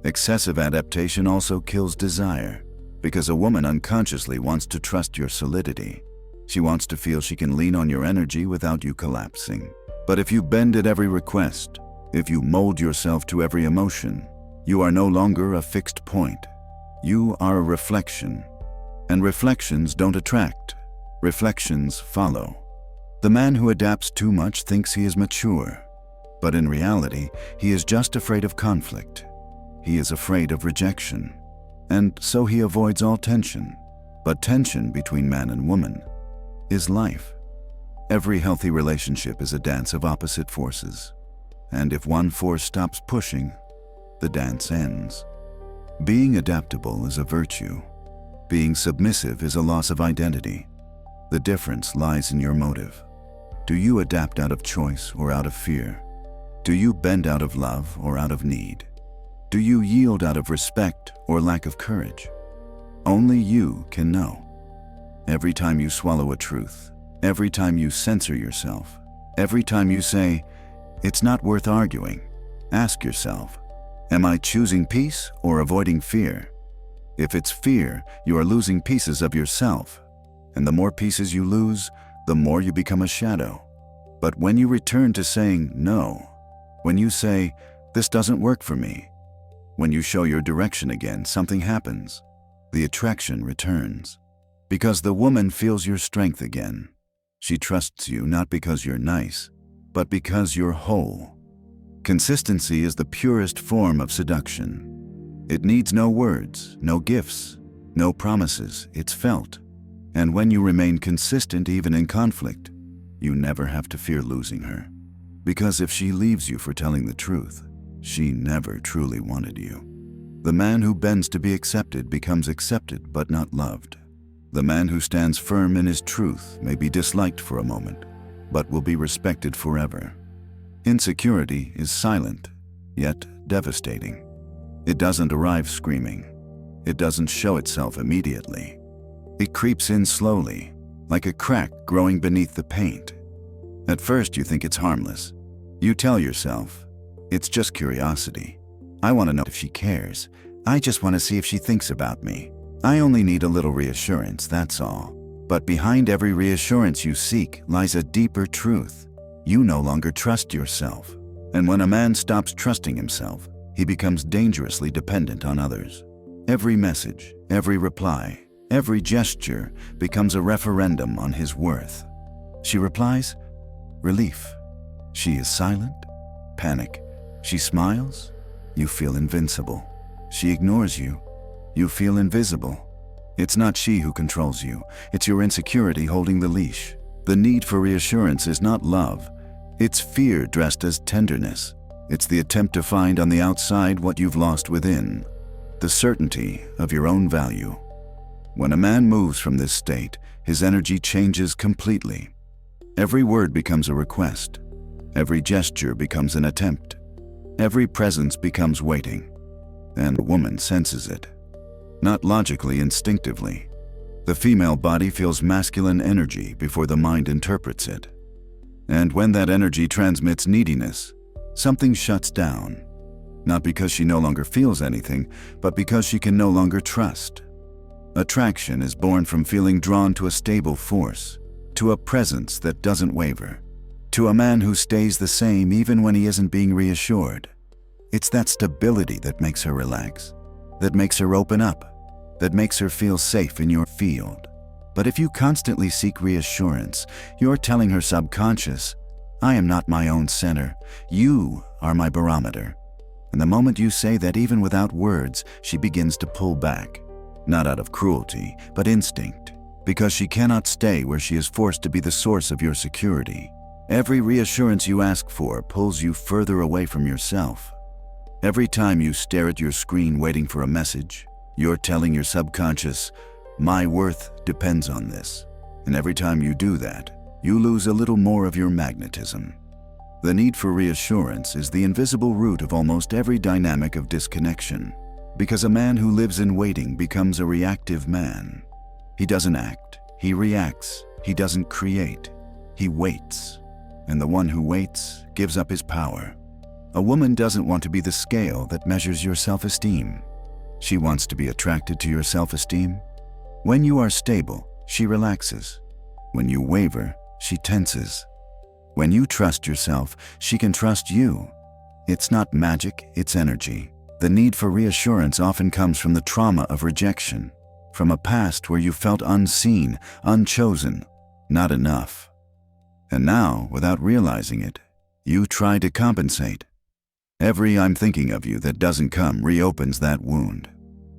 S1: Excessive adaptation also kills desire, because a woman unconsciously wants to trust your solidity. She wants to feel she can lean on your energy without you collapsing. But if you bend at every request, if you mold yourself to every emotion, you are no longer a fixed point. You are a reflection. And reflections don't attract. Reflections follow. The man who adapts too much thinks he is mature, but in reality, he is just afraid of conflict. He is afraid of rejection, and so he avoids all tension. But tension between man and woman is life. Every healthy relationship is a dance of opposite forces, and if one force stops pushing, the dance ends. Being adaptable is a virtue. Being submissive is a loss of identity. The difference lies in your motive. Do you adapt out of choice or out of fear? Do you bend out of love or out of need? Do you yield out of respect or lack of courage? Only you can know. Every time you swallow a truth, every time you censor yourself, every time you say, "It's not worth arguing," ask yourself, am I choosing peace or avoiding fear? If it's fear, you are losing pieces of yourself, and the more pieces you lose, the more you become a shadow. But when you return to saying no, when you say, "This doesn't work for me," when you show your direction again, something happens. The attraction returns. Because the woman feels your strength again. She trusts you not because you're nice, but because you're whole. Consistency is the purest form of seduction. It needs no words, no gifts, no promises. It's felt. And when you remain consistent even in conflict, you never have to fear losing her. Because if she leaves you for telling the truth, she never truly wanted you. The man who bends to be accepted becomes accepted but not loved. The man who stands firm in his truth may be disliked for a moment, but will be respected forever. Insecurity is silent, yet devastating. It doesn't arrive screaming. It doesn't show itself immediately. It creeps in slowly, like a crack growing beneath the paint. At first you think it's harmless. You tell yourself, "It's just curiosity. I want to know if she cares. I just want to see if she thinks about me. I only need a little reassurance, that's all." But behind every reassurance you seek lies a deeper truth. You no longer trust yourself. And when a man stops trusting himself, he becomes dangerously dependent on others. Every message, every reply, every gesture becomes a referendum on his worth. She replies, relief. She is silent, panic. She smiles, you feel invincible. She ignores you, you feel invisible. It's not she who controls you, it's your insecurity holding the leash. The need for reassurance is not love, it's fear dressed as tenderness. It's the attempt to find on the outside what you've lost within, the certainty of your own value. When a man moves from this state, his energy changes completely. Every word becomes a request. Every gesture becomes an attempt. Every presence becomes waiting. And the woman senses it. Not logically, instinctively. The female body feels masculine energy before the mind interprets it. And when that energy transmits neediness, something shuts down. Not because she no longer feels anything, but because she can no longer trust. Attraction is born from feeling drawn to a stable force, to a presence that doesn't waver, to a man who stays the same even when he isn't being reassured. It's that stability that makes her relax, that makes her open up, that makes her feel safe in your field. But if you constantly seek reassurance, you're telling her subconscious, "I am not my own center, you are my barometer." And the moment you say that, even without words, she begins to pull back. Not out of cruelty, but instinct, because she cannot stay where she is forced to be the source of your security. Every reassurance you ask for pulls you further away from yourself. Every time you stare at your screen waiting for a message, you're telling your subconscious, "My worth depends on this." And every time you do that, you lose a little more of your magnetism. The need for reassurance is the invisible root of almost every dynamic of disconnection, because a man who lives in waiting becomes a reactive man. He doesn't act, he reacts, he doesn't create, he waits. And the one who waits gives up his power. A woman doesn't want to be the scale that measures your self-esteem. She wants to be attracted to your self-esteem. When you are stable, she relaxes. When you waver, she tenses. When you trust yourself, she can trust you. It's not magic, it's energy. The need for reassurance often comes from the trauma of rejection, from a past where you felt unseen, unchosen, not enough. And now, without realizing it, you try to compensate. Every "I'm thinking of you" that doesn't come reopens that wound.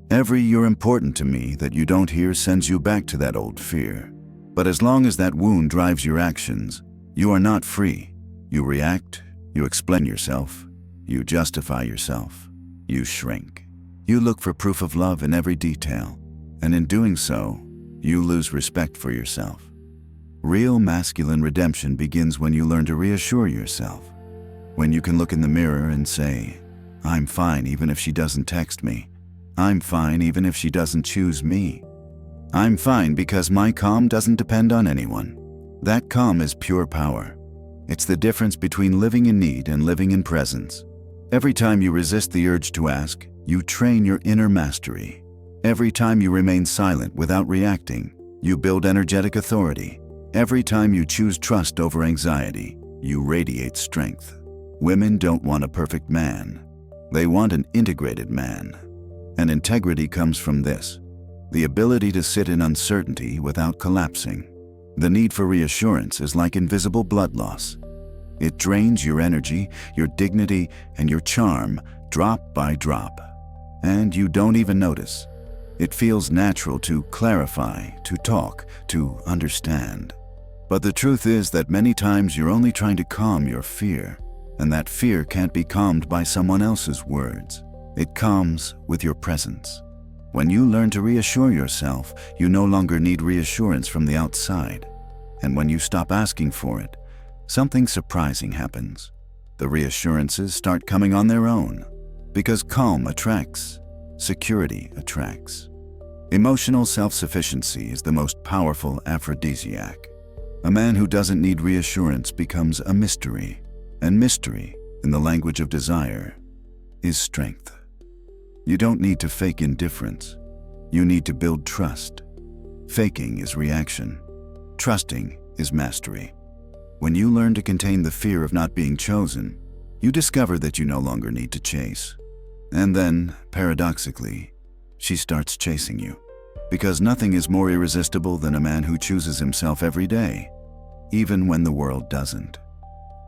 S1: Every "you're important to me" that you don't hear sends you back to that old fear. But as long as that wound drives your actions, you are not free. You react, you explain yourself, you justify yourself, you shrink. You look for proof of love in every detail, and in doing so, you lose respect for yourself. Real masculine redemption begins when you learn to reassure yourself. When you can look in the mirror and say, "I'm fine even if she doesn't text me. I'm fine even if she doesn't choose me. I'm fine because my calm doesn't depend on anyone." That calm is pure power. It's the difference between living in need and living in presence. Every time you resist the urge to ask, you train your inner mastery. Every time you remain silent without reacting, you build energetic authority. Every time you choose trust over anxiety, you radiate strength. Women don't want a perfect man. They want an integrated man. And integrity comes from this: the ability to sit in uncertainty without collapsing. The need for reassurance is like invisible blood loss. It drains your energy, your dignity, and your charm drop by drop. And you don't even notice. It feels natural to clarify, to talk, to understand. But the truth is that many times you're only trying to calm your fear, and that fear can't be calmed by someone else's words. It calms with your presence. When you learn to reassure yourself, you no longer need reassurance from the outside. And when you stop asking for it, something surprising happens. The reassurances start coming on their own. Because calm attracts, security attracts. Emotional self-sufficiency is the most powerful aphrodisiac. A man who doesn't need reassurance becomes a mystery. And mystery, in the language of desire, is strength. You don't need to fake indifference. You need to build trust. Faking is reaction. Trusting is mastery. When you learn to contain the fear of not being chosen, you discover that you no longer need to chase. And then, paradoxically, she starts chasing you. Because nothing is more irresistible than a man who chooses himself every day, even when the world doesn't.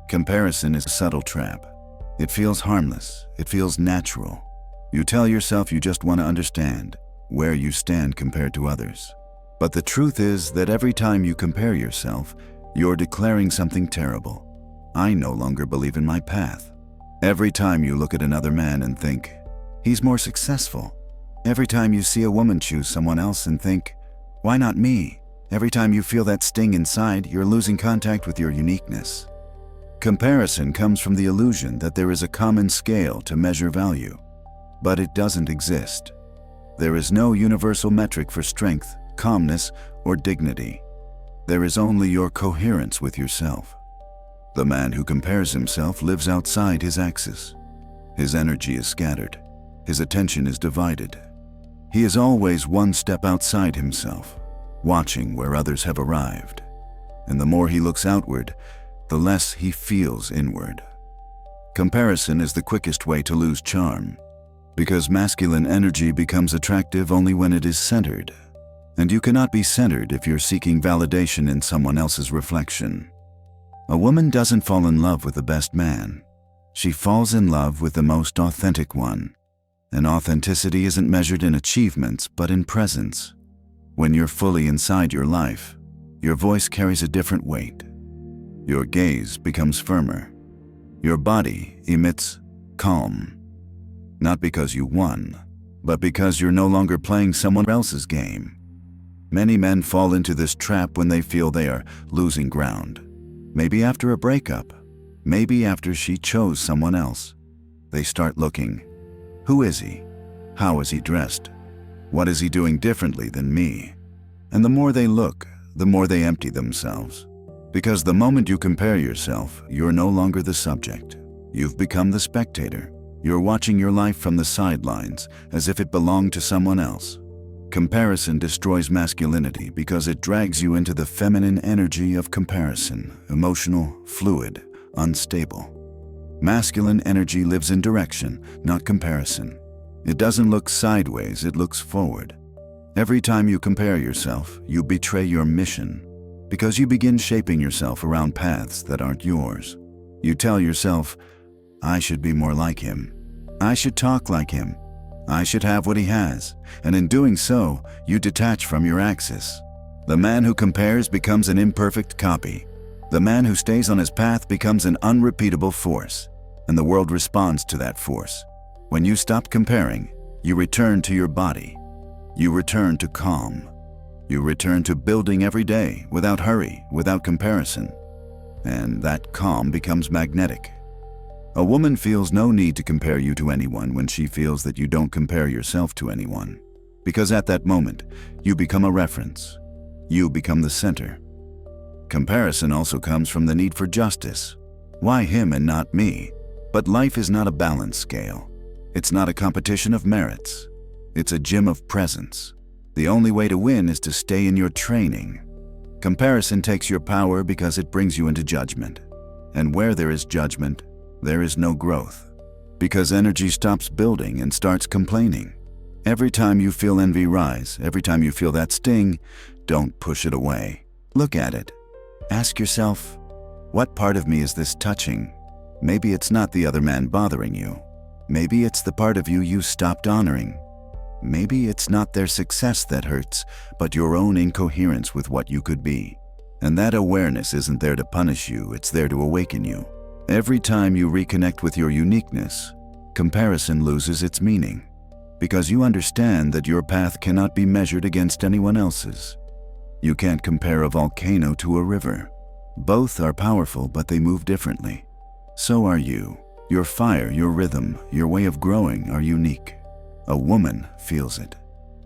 S1: Comparison is a subtle trap. It feels harmless. It feels natural. You tell yourself you just want to understand where you stand compared to others. But the truth is that every time you compare yourself, you're declaring something terrible. I no longer believe in my path. Every time you look at another man and think, he's more successful. Every time you see a woman choose someone else and think, why not me? Every time you feel that sting inside, you're losing contact with your uniqueness. Comparison comes from the illusion that there is a common scale to measure value. But it doesn't exist. There is no universal metric for strength, calmness, or dignity. There is only your coherence with yourself. The man who compares himself lives outside his axis. His energy is scattered. His attention is divided. He is always one step outside himself, watching where others have arrived. And the more he looks outward, the less he feels inward. Comparison is the quickest way to lose charm, because masculine energy becomes attractive only when it is centered. And you cannot be centered if you're seeking validation in someone else's reflection. A woman doesn't fall in love with the best man. She falls in love with the most authentic one. And authenticity isn't measured in achievements, but in presence. When you're fully inside your life, your voice carries a different weight. Your gaze becomes firmer. Your body emits calm. Not because you won, but because you're no longer playing someone else's game. Many men fall into this trap when they feel they are losing ground. Maybe after a breakup, maybe after she chose someone else. They start looking. Who is he? How is he dressed? What is he doing differently than me? And the more they look, the more they empty themselves. Because the moment you compare yourself, you're no longer the subject. You've become the spectator. You're watching your life from the sidelines, as if it belonged to someone else. Comparison destroys masculinity because it drags you into the feminine energy of comparison, emotional, fluid, unstable. Masculine energy lives in direction, not comparison. It doesn't look sideways, it looks forward. Every time you compare yourself, you betray your mission, because you begin shaping yourself around paths that aren't yours. You tell yourself, I should be more like him. I should talk like him. I should have what he has. And in doing so, you detach from your axis. The man who compares becomes an imperfect copy. The man who stays on his path becomes an unrepeatable force. And the world responds to that force. When you stop comparing, you return to your body. You return to calm. You return to building every day without hurry, without comparison. And that calm becomes magnetic. A woman feels no need to compare you to anyone when she feels that you don't compare yourself to anyone. Because at that moment, you become a reference. You become the center. Comparison also comes from the need for justice. Why him and not me? But life is not a balance scale. It's not a competition of merits. It's a gym of presence. The only way to win is to stay in your training. Comparison takes your power because it brings you into judgment. And where there is judgment, there is no growth. Because energy stops building and starts complaining. Every time you feel envy rise, every time you feel that sting, don't push it away. Look at it. Ask yourself, what part of me is this touching? Maybe it's not the other man bothering you. Maybe it's the part of you you stopped honoring. Maybe it's not their success that hurts, but your own incoherence with what you could be. And that awareness isn't there to punish you, it's there to awaken you. Every time you reconnect with your uniqueness, comparison loses its meaning. Because you understand that your path cannot be measured against anyone else's. You can't compare a volcano to a river. Both are powerful, but they move differently. So are you. Your fire, your rhythm, your way of growing are unique. A woman feels it.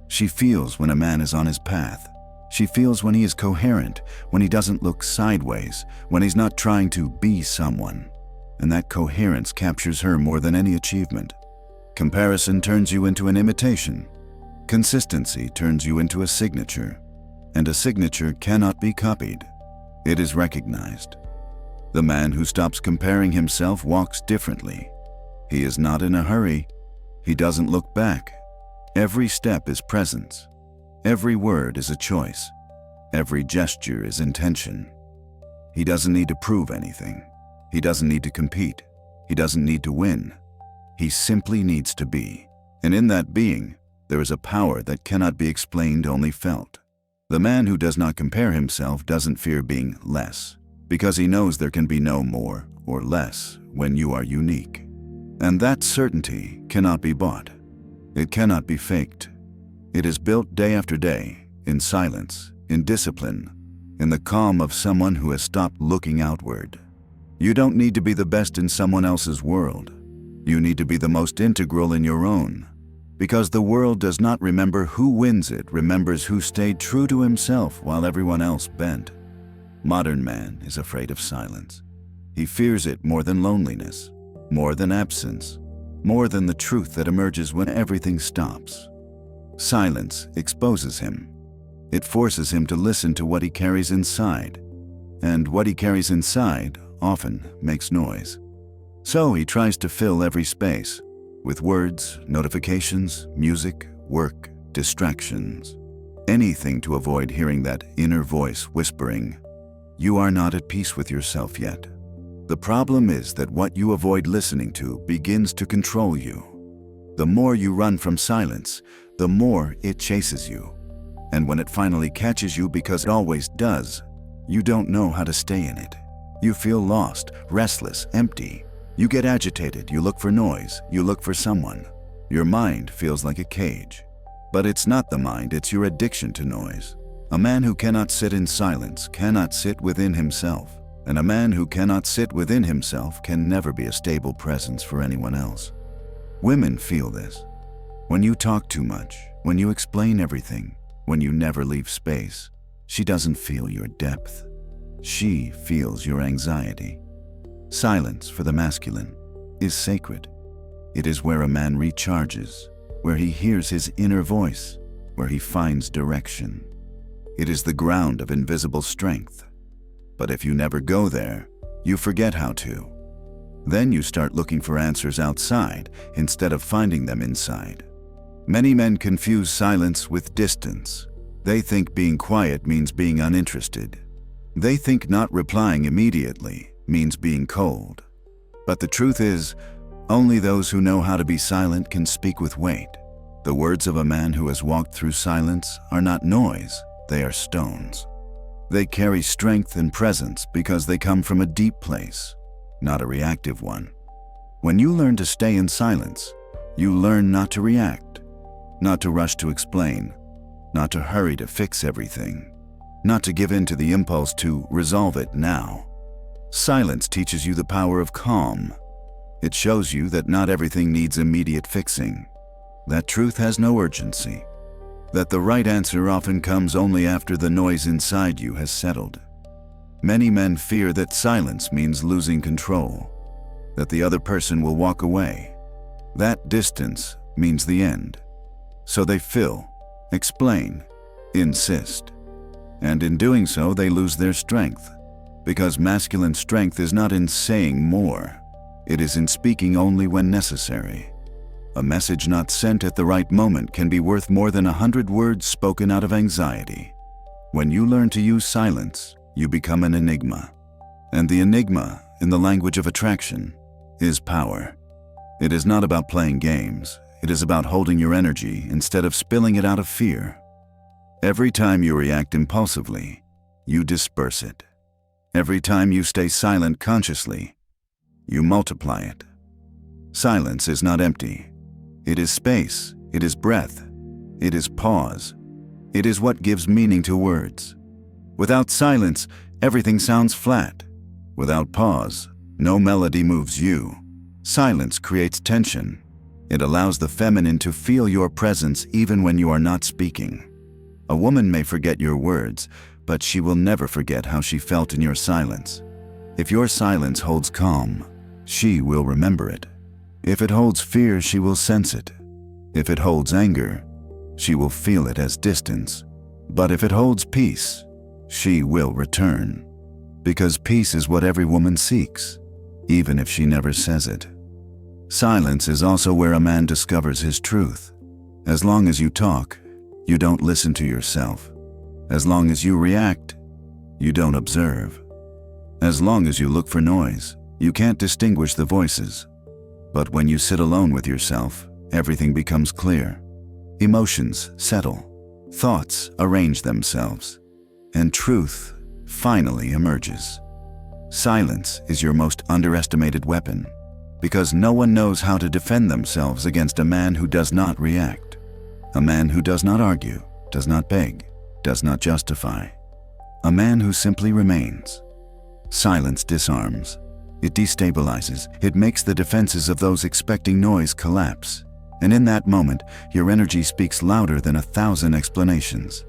S1: She feels when a man is on his path. She feels when he is coherent, when he doesn't look sideways, when he's not trying to be someone. And that coherence captures her more than any achievement. Comparison turns you into an imitation. Consistency turns you into a signature. And a signature cannot be copied. It is recognized. The man who stops comparing himself walks differently. He is not in a hurry. He doesn't look back. Every step is presence. Every word is a choice. Every gesture is intention. He doesn't need to prove anything. He doesn't need to compete. He doesn't need to win. He simply needs to be. And in that being, there is a power that cannot be explained, only felt. The man who does not compare himself doesn't fear being less, because he knows there can be no more or less when you are unique. And that certainty cannot be bought. It cannot be faked. It is built day after day, in silence, in discipline, in the calm of someone who has stopped looking outward. You don't need to be the best in someone else's world. You need to be the most integral in your own. Because the world does not remember who wins, it remembers who stayed true to himself while everyone else bent. Modern man is afraid of silence. He fears it more than loneliness, more than absence, more than the truth that emerges when everything stops. Silence exposes him. It forces him to listen to what he carries inside. And what he carries inside often makes noise. So he tries to fill every space with words, notifications, music, work, distractions. Anything to avoid hearing that inner voice whispering, "You are not at peace with yourself yet." The problem is that what you avoid listening to begins to control you. The more you run from silence, the more it chases you. And when it finally catches you, because it always does, you don't know how to stay in it. You feel lost, restless, empty. You get agitated, you look for noise, you look for someone. Your mind feels like a cage. But it's not the mind, it's your addiction to noise. A man who cannot sit in silence cannot sit within himself. And a man who cannot sit within himself can never be a stable presence for anyone else. Women feel this. When you talk too much, when you explain everything, when you never leave space, she doesn't feel your depth. She feels your anxiety. Silence, for the masculine, is sacred. It is where a man recharges, where he hears his inner voice, where he finds direction. It is the ground of invisible strength. But if you never go there, you forget how to. Then you start looking for answers outside instead of finding them inside. Many men confuse silence with distance. They think being quiet means being uninterested. They think not replying immediately means being cold. But the truth is, only those who know how to be silent can speak with weight. The words of a man who has walked through silence are not noise, they are stones. They carry strength and presence because they come from a deep place, not a reactive one. When you learn to stay in silence, you learn not to react, not to rush to explain, not to hurry to fix everything, not to give in to the impulse to resolve it now. Silence teaches you the power of calm. It shows you that not everything needs immediate fixing, that truth has no urgency, that the right answer often comes only after the noise inside you has settled. Many men fear that silence means losing control, that the other person will walk away. That distance means the end. So they fill, explain, insist. And in doing so, they lose their strength, because masculine strength is not in saying more. It is in speaking only when necessary. A message not sent at the right moment can be worth more than 100 words spoken out of anxiety. When you learn to use silence, you become an enigma. And the enigma, in the language of attraction, is power. It is not about playing games. It is about holding your energy instead of spilling it out of fear. Every time you react impulsively, you disperse it. Every time you stay silent consciously, you multiply it. Silence is not empty. It is space, it is breath, it is pause. It is what gives meaning to words. Without silence, everything sounds flat. Without pause, no melody moves you. Silence creates tension. It allows the feminine to feel your presence even when you are not speaking. A woman may forget your words, but she will never forget how she felt in your silence. If your silence holds calm, she will remember it. If it holds fear, she will sense it. If it holds anger, she will feel it as distance. But if it holds peace, she will return. Because peace is what every woman seeks, even if she never says it. Silence is also where a man discovers his truth. As long as you talk, you don't listen to yourself. As long as you react, you don't observe. As long as you look for noise, you can't distinguish the voices. But when you sit alone with yourself, everything becomes clear. Emotions settle, thoughts arrange themselves, and truth finally emerges. Silence is your most underestimated weapon, because no one knows how to defend themselves against a man who does not react. A man who does not argue, does not beg, does not justify. A man who simply remains. Silence disarms. It destabilizes. It makes the defenses of those expecting noise collapse. And in that moment, your energy speaks louder than 1,000 explanations.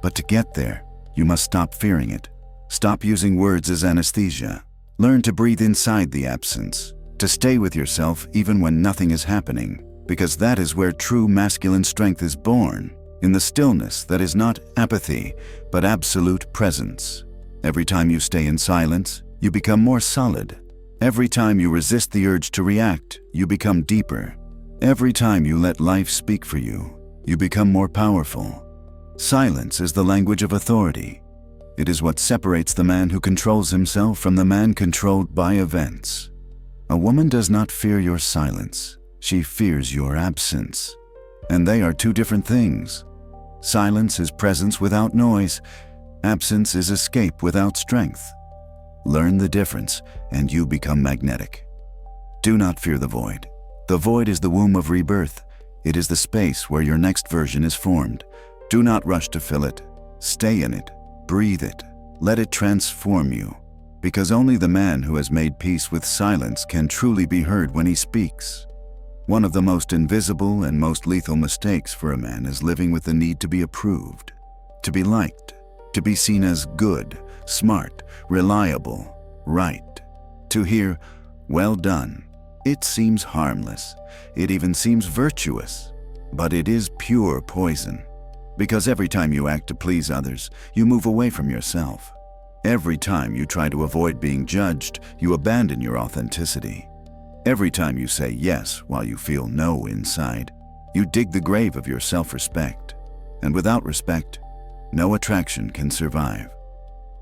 S1: But to get there, you must stop fearing it. Stop using words as anesthesia. Learn to breathe inside the absence, to stay with yourself even when nothing is happening, because that is where true masculine strength is born, in the stillness that is not apathy, but absolute presence. Every time you stay in silence, you become more solid. Every time you resist the urge to react, you become deeper. Every time you let life speak for you, you become more powerful. Silence is the language of authority. It is what separates the man who controls himself from the man controlled by events. A woman does not fear your silence. She fears your absence. And they are two different things. Silence is presence without noise. Absence is escape without strength. Learn the difference, and you become magnetic. Do not fear the void. The void is the womb of rebirth. It is the space where your next version is formed. Do not rush to fill it. Stay in it. Breathe it. Let it transform you. Because only the man who has made peace with silence can truly be heard when he speaks. One of the most invisible and most lethal mistakes for a man is living with the need to be approved, to be liked, to be seen as good, smart, reliable, right. To hear, "Well done." It seems harmless. It even seems virtuous. But it is pure poison. Because every time you act to please others, you move away from yourself. Every time you try to avoid being judged, you abandon your authenticity. Every time you say yes while you feel no inside, you dig the grave of your self-respect. And without respect, no attraction can survive.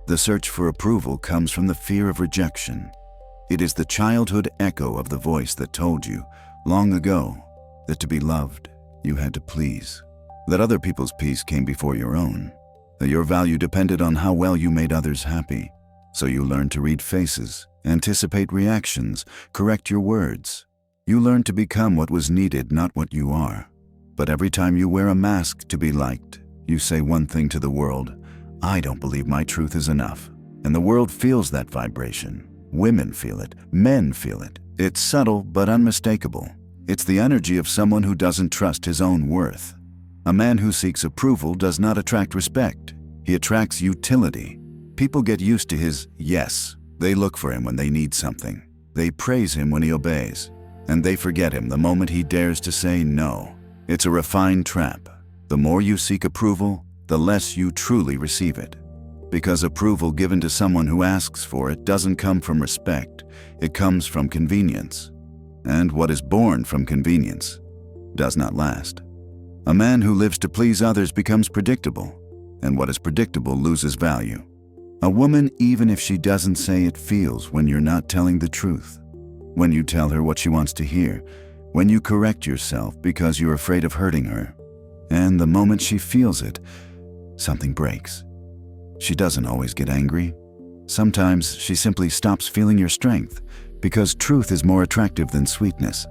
S1: The search for approval comes from the fear of rejection. It is the childhood echo of the voice that told you, long ago, that to be loved, you had to please. That other people's peace came before your own. That your value depended on how well you made others happy. So you learned to read faces, anticipate reactions, correct your words. You learned to become what was needed, not what you are. But every time you wear a mask to be liked, you say one thing to the world: "I don't believe my truth is enough." And the world feels that vibration. Women feel it. Men feel it. It's subtle but unmistakable. It's the energy of someone who doesn't trust his own worth. A man who seeks approval does not attract respect. He attracts utility. People get used to his yes. They look for him when they need something. They praise him when he obeys. And they forget him the moment he dares to say no. It's a refined trap. The more you seek approval, the less you truly receive it. Because approval given to someone who asks for it doesn't come from respect. It comes from convenience. And what is born from convenience does not last. A man who lives to please others becomes predictable, and what is predictable loses value. A woman, even if she doesn't say it, feels when you're not telling the truth, when you tell her what she wants to hear, when you correct yourself because you're afraid of hurting her. And the moment she feels it, something breaks. She doesn't always get angry. Sometimes she simply stops feeling your strength, because truth is more attractive than sweetness.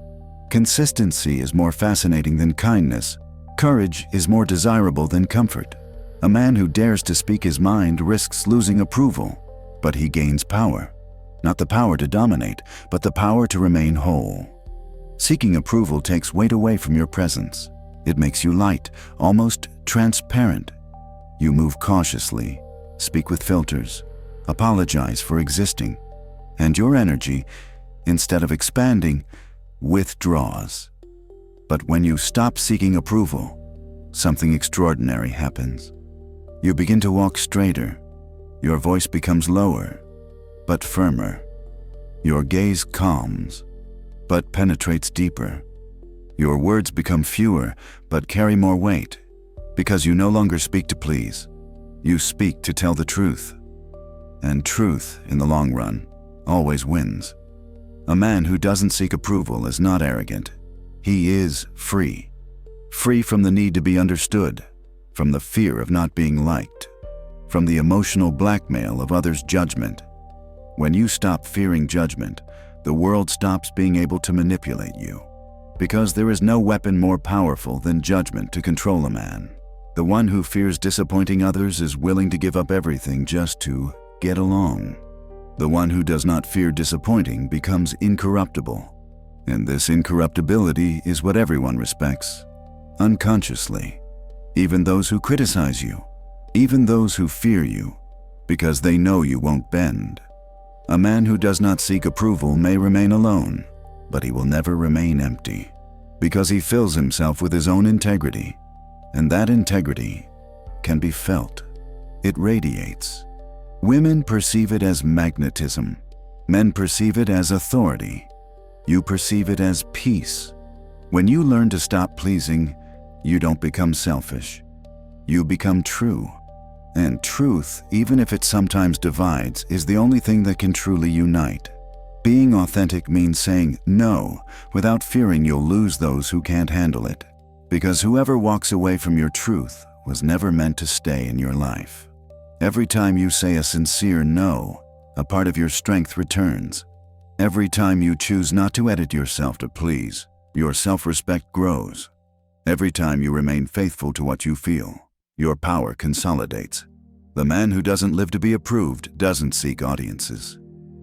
S1: Consistency is more fascinating than kindness. Courage is more desirable than comfort. A man who dares to speak his mind risks losing approval, but he gains power. Not the power to dominate, but the power to remain whole. Seeking approval takes weight away from your presence. It makes you light, almost transparent. You move cautiously, speak with filters, apologize for existing, and your energy, instead of expanding, withdraws. But when you stop seeking approval, something extraordinary happens. You begin to walk straighter. Your voice becomes lower, but firmer. Your gaze calms, but penetrates deeper. Your words become fewer, but carry more weight, because you no longer speak to please. You speak to tell the truth. And truth, in the long run, always wins. A man who doesn't seek approval is not arrogant. He is free. Free from the need to be understood, from the fear of not being liked, from the emotional blackmail of others' judgment. When you stop fearing judgment, the world stops being able to manipulate you. Because there is no weapon more powerful than judgment to control a man. The one who fears disappointing others is willing to give up everything just to get along. The one who does not fear disappointing becomes incorruptible. And this incorruptibility is what everyone respects, unconsciously. Even those who criticize you, even those who fear you, because they know you won't bend. A man who does not seek approval may remain alone, but he will never remain empty, because he fills himself with his own integrity, and that integrity can be felt. It radiates. Women perceive it as magnetism. Men perceive it as authority. You perceive it as peace. When you learn to stop pleasing, you don't become selfish. You become true. And truth, even if it sometimes divides, is the only thing that can truly unite. Being authentic means saying no without fearing you'll lose those who can't handle it. Because whoever walks away from your truth was never meant to stay in your life. Every time you say a sincere no, a part of your strength returns. Every time you choose not to edit yourself to please, your self-respect grows. Every time you remain faithful to what you feel, your power consolidates. The man who doesn't live to be approved doesn't seek audiences.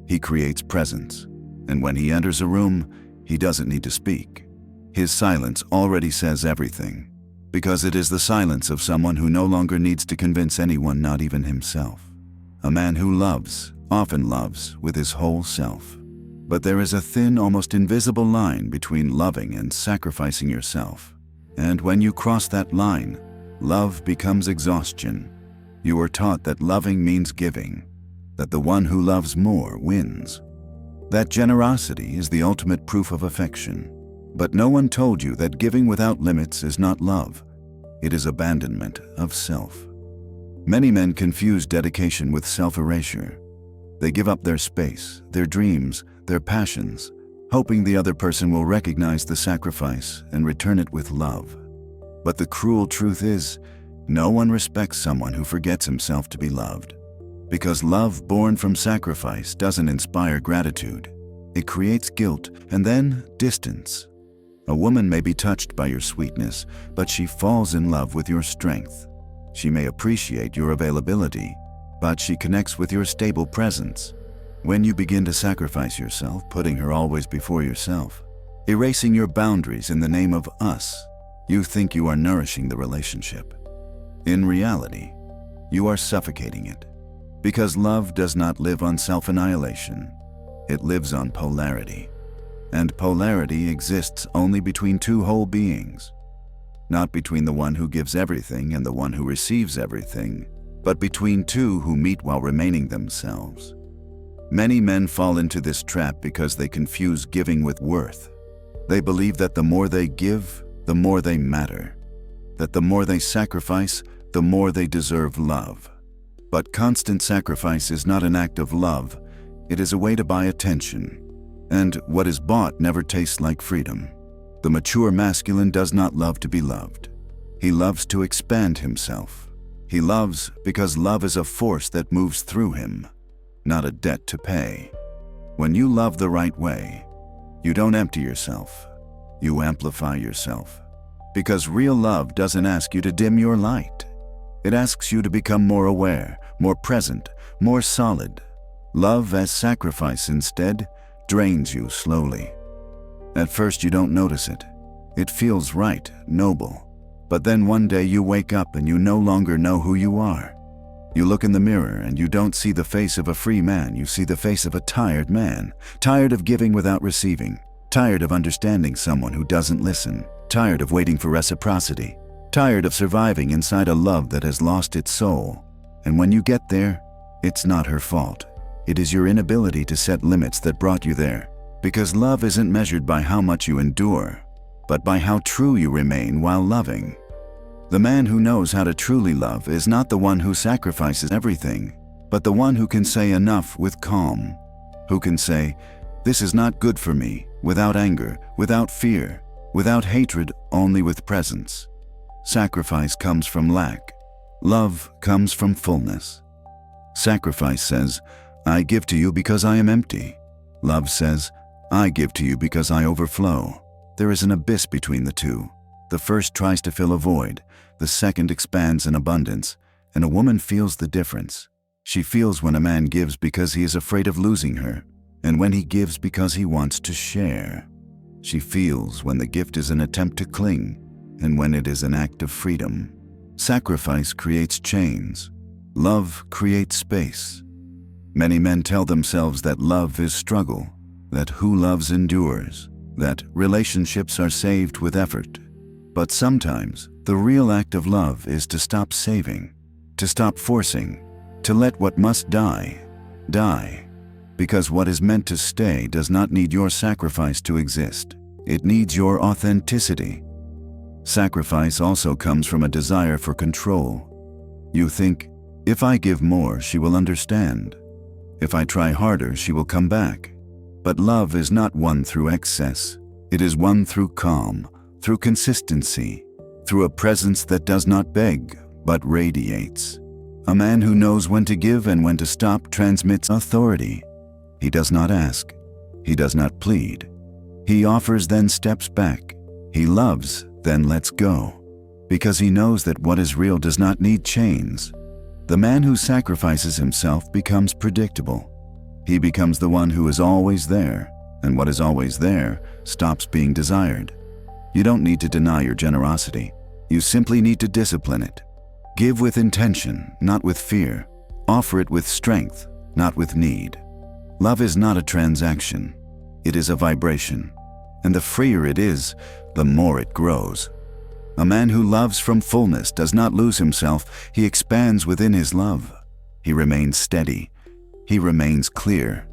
S1: He creates presence. And when he enters a room, he doesn't need to speak. His silence already says everything, because it is the silence of someone who no longer needs to convince anyone, not even himself. A man who loves often loves with his whole self. But there is a thin, almost invisible line between loving and sacrificing yourself. And when you cross that line, love becomes exhaustion. You are taught that loving means giving, that the one who loves more wins. That generosity is the ultimate proof of affection. But no one told you that giving without limits is not love. It is abandonment of self. Many men confuse dedication with self-erasure. They give up their space, their dreams, their passions, hoping the other person will recognize the sacrifice and return it with love. But the cruel truth is, no one respects someone who forgets himself to be loved. Because love born from sacrifice doesn't inspire gratitude. It creates guilt and then distance. A woman may be touched by your sweetness, but she falls in love with your strength. She may appreciate your availability, but she connects with your stable presence. When you begin to sacrifice yourself, putting her always before yourself, erasing your boundaries in the name of us, you think you are nourishing the relationship. In reality, you are suffocating it. Because love does not live on self-annihilation. It lives on polarity. And polarity exists only between two whole beings. Not between the one who gives everything and the one who receives everything, but between two who meet while remaining themselves. Many men fall into this trap because they confuse giving with worth. They believe that the more they give, the more they matter. That the more they sacrifice, the more they deserve love. But constant sacrifice is not an act of love. It is a way to buy attention. And what is bought never tastes like freedom. The mature masculine does not love to be loved. He loves to expand himself. He loves because love is a force that moves through him, not a debt to pay. When you love the right way, you don't empty yourself. You amplify yourself. Because real love doesn't ask you to dim your light. It asks you to become more aware, more present, more solid. Love as sacrifice instead drains you slowly. At first you don't notice it. It feels right, noble. But then one day you wake up and you no longer know who you are. You look in the mirror and you don't see the face of a free man, you see the face of a tired man. Tired of giving without receiving. Tired of understanding someone who doesn't listen. Tired of waiting for reciprocity. Tired of surviving inside a love that has lost its soul. And when you get there, it's not her fault. It is your inability to set limits that brought you there. Because love isn't measured by how much you endure, but by how true you remain while loving. The man who knows how to truly love is not the one who sacrifices everything, but the one who can say enough with calm. Who can say, "This is not good for me," without anger, without fear, without hatred, only with presence. Sacrifice comes from lack. Love comes from fullness. Sacrifice says, "I give to you because I am empty." Love says, "I give to you because I overflow." There is an abyss between the two. The first tries to fill a void, the second expands in abundance, and a woman feels the difference. She feels when a man gives because he is afraid of losing her, and when he gives because he wants to share. She feels when the gift is an attempt to cling, and when it is an act of freedom. Sacrifice creates chains. Love creates space. Many men tell themselves that love is struggle, that who loves endures, that relationships are saved with effort. But sometimes, the real act of love is to stop saving, to stop forcing, to let what must die, die. Because what is meant to stay does not need your sacrifice to exist. It needs your authenticity. Sacrifice also comes from a desire for control. You think, if I give more, she will understand. If I try harder, she will come back. But love is not won through excess. It is won through calm, through consistency, through a presence that does not beg, but radiates. A man who knows when to give and when to stop transmits authority. He does not ask. He does not plead. He offers, then steps back. He loves, then lets go, because he knows that what is real does not need chains. The man who sacrifices himself becomes predictable. He becomes the one who is always there, and what is always there stops being desired. You don't need to deny your generosity. You simply need to discipline it. Give with intention, not with fear. Offer it with strength, not with need. Love is not a transaction. It is a vibration. And the freer it is, the more it grows. A man who loves from fullness does not lose himself. He expands within his love. He remains steady. He remains clear.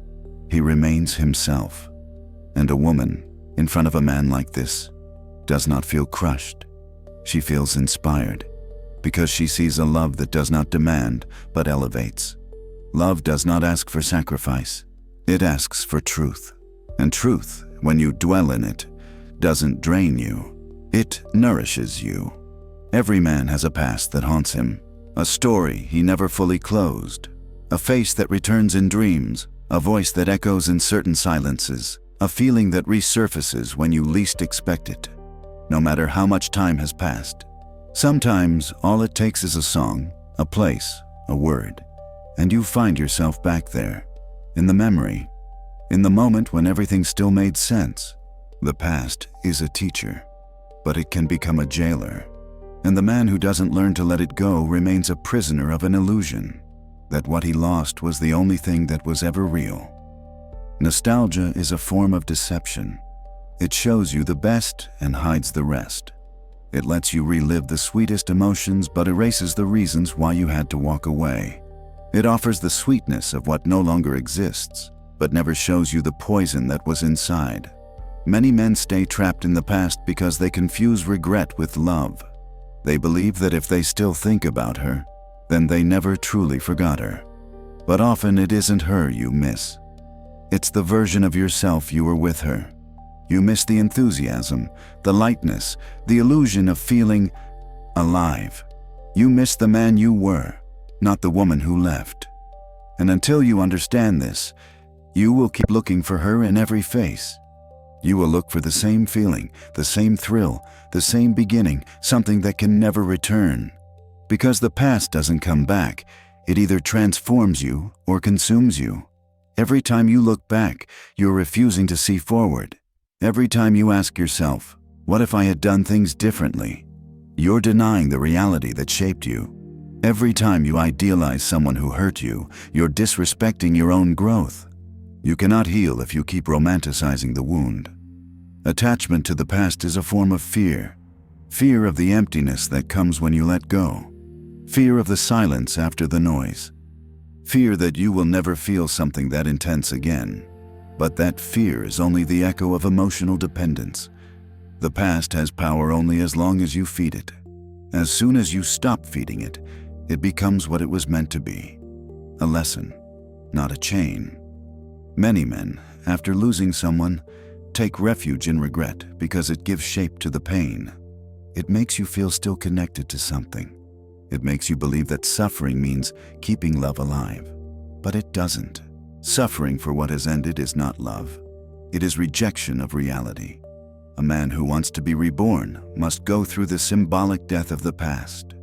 S1: He remains himself. And a woman, in front of a man like this, does not feel crushed. She feels inspired, because she sees a love that does not demand, but elevates. Love does not ask for sacrifice. It asks for truth. And truth, when you dwell in it, doesn't drain you. It nourishes you. Every man has a past that haunts him, a story he never fully closed, a face that returns in dreams, a voice that echoes in certain silences, a feeling that resurfaces when you least expect it, no matter how much time has passed. Sometimes all it takes is a song, a place, a word, and you find yourself back there, in the memory, in the moment when everything still made sense. The past is a teacher, but it can become a jailer. And the man who doesn't learn to let it go remains a prisoner of an illusion that what he lost was the only thing that was ever real. Nostalgia is a form of deception. It shows you the best and hides the rest. It lets you relive the sweetest emotions but erases the reasons why you had to walk away. It offers the sweetness of what no longer exists, but never shows you the poison that was inside. Many men stay trapped in the past because they confuse regret with love. They believe that if they still think about her, then they never truly forgot her. But often it isn't her you miss. It's the version of yourself you were with her. You miss the enthusiasm, the lightness, the illusion of feeling alive. You miss the man you were, not the woman who left. And until you understand this, you will keep looking for her in every face. You will look for the same feeling, the same thrill, the same beginning, something that can never return. Because the past doesn't come back, it either transforms you or consumes you. Every time you look back, you're refusing to see forward. Every time you ask yourself, what if I had done things differently? You're denying the reality that shaped you. Every time you idealize someone who hurt you, you're disrespecting your own growth. You cannot heal if you keep romanticizing the wound. Attachment to the past is a form of fear. Fear of the emptiness that comes when you let go. Fear of the silence after the noise. Fear that you will never feel something that intense again. But that fear is only the echo of emotional dependence. The past has power only as long as you feed it. As soon as you stop feeding it, it becomes what it was meant to be. A lesson, not a chain. Many men, after losing someone, take refuge in regret because it gives shape to the pain. It makes you feel still connected to something. It makes you believe that suffering means keeping love alive. But it doesn't. Suffering for what has ended is not love. It is rejection of reality. A man who wants to be reborn must go through the symbolic death of the past.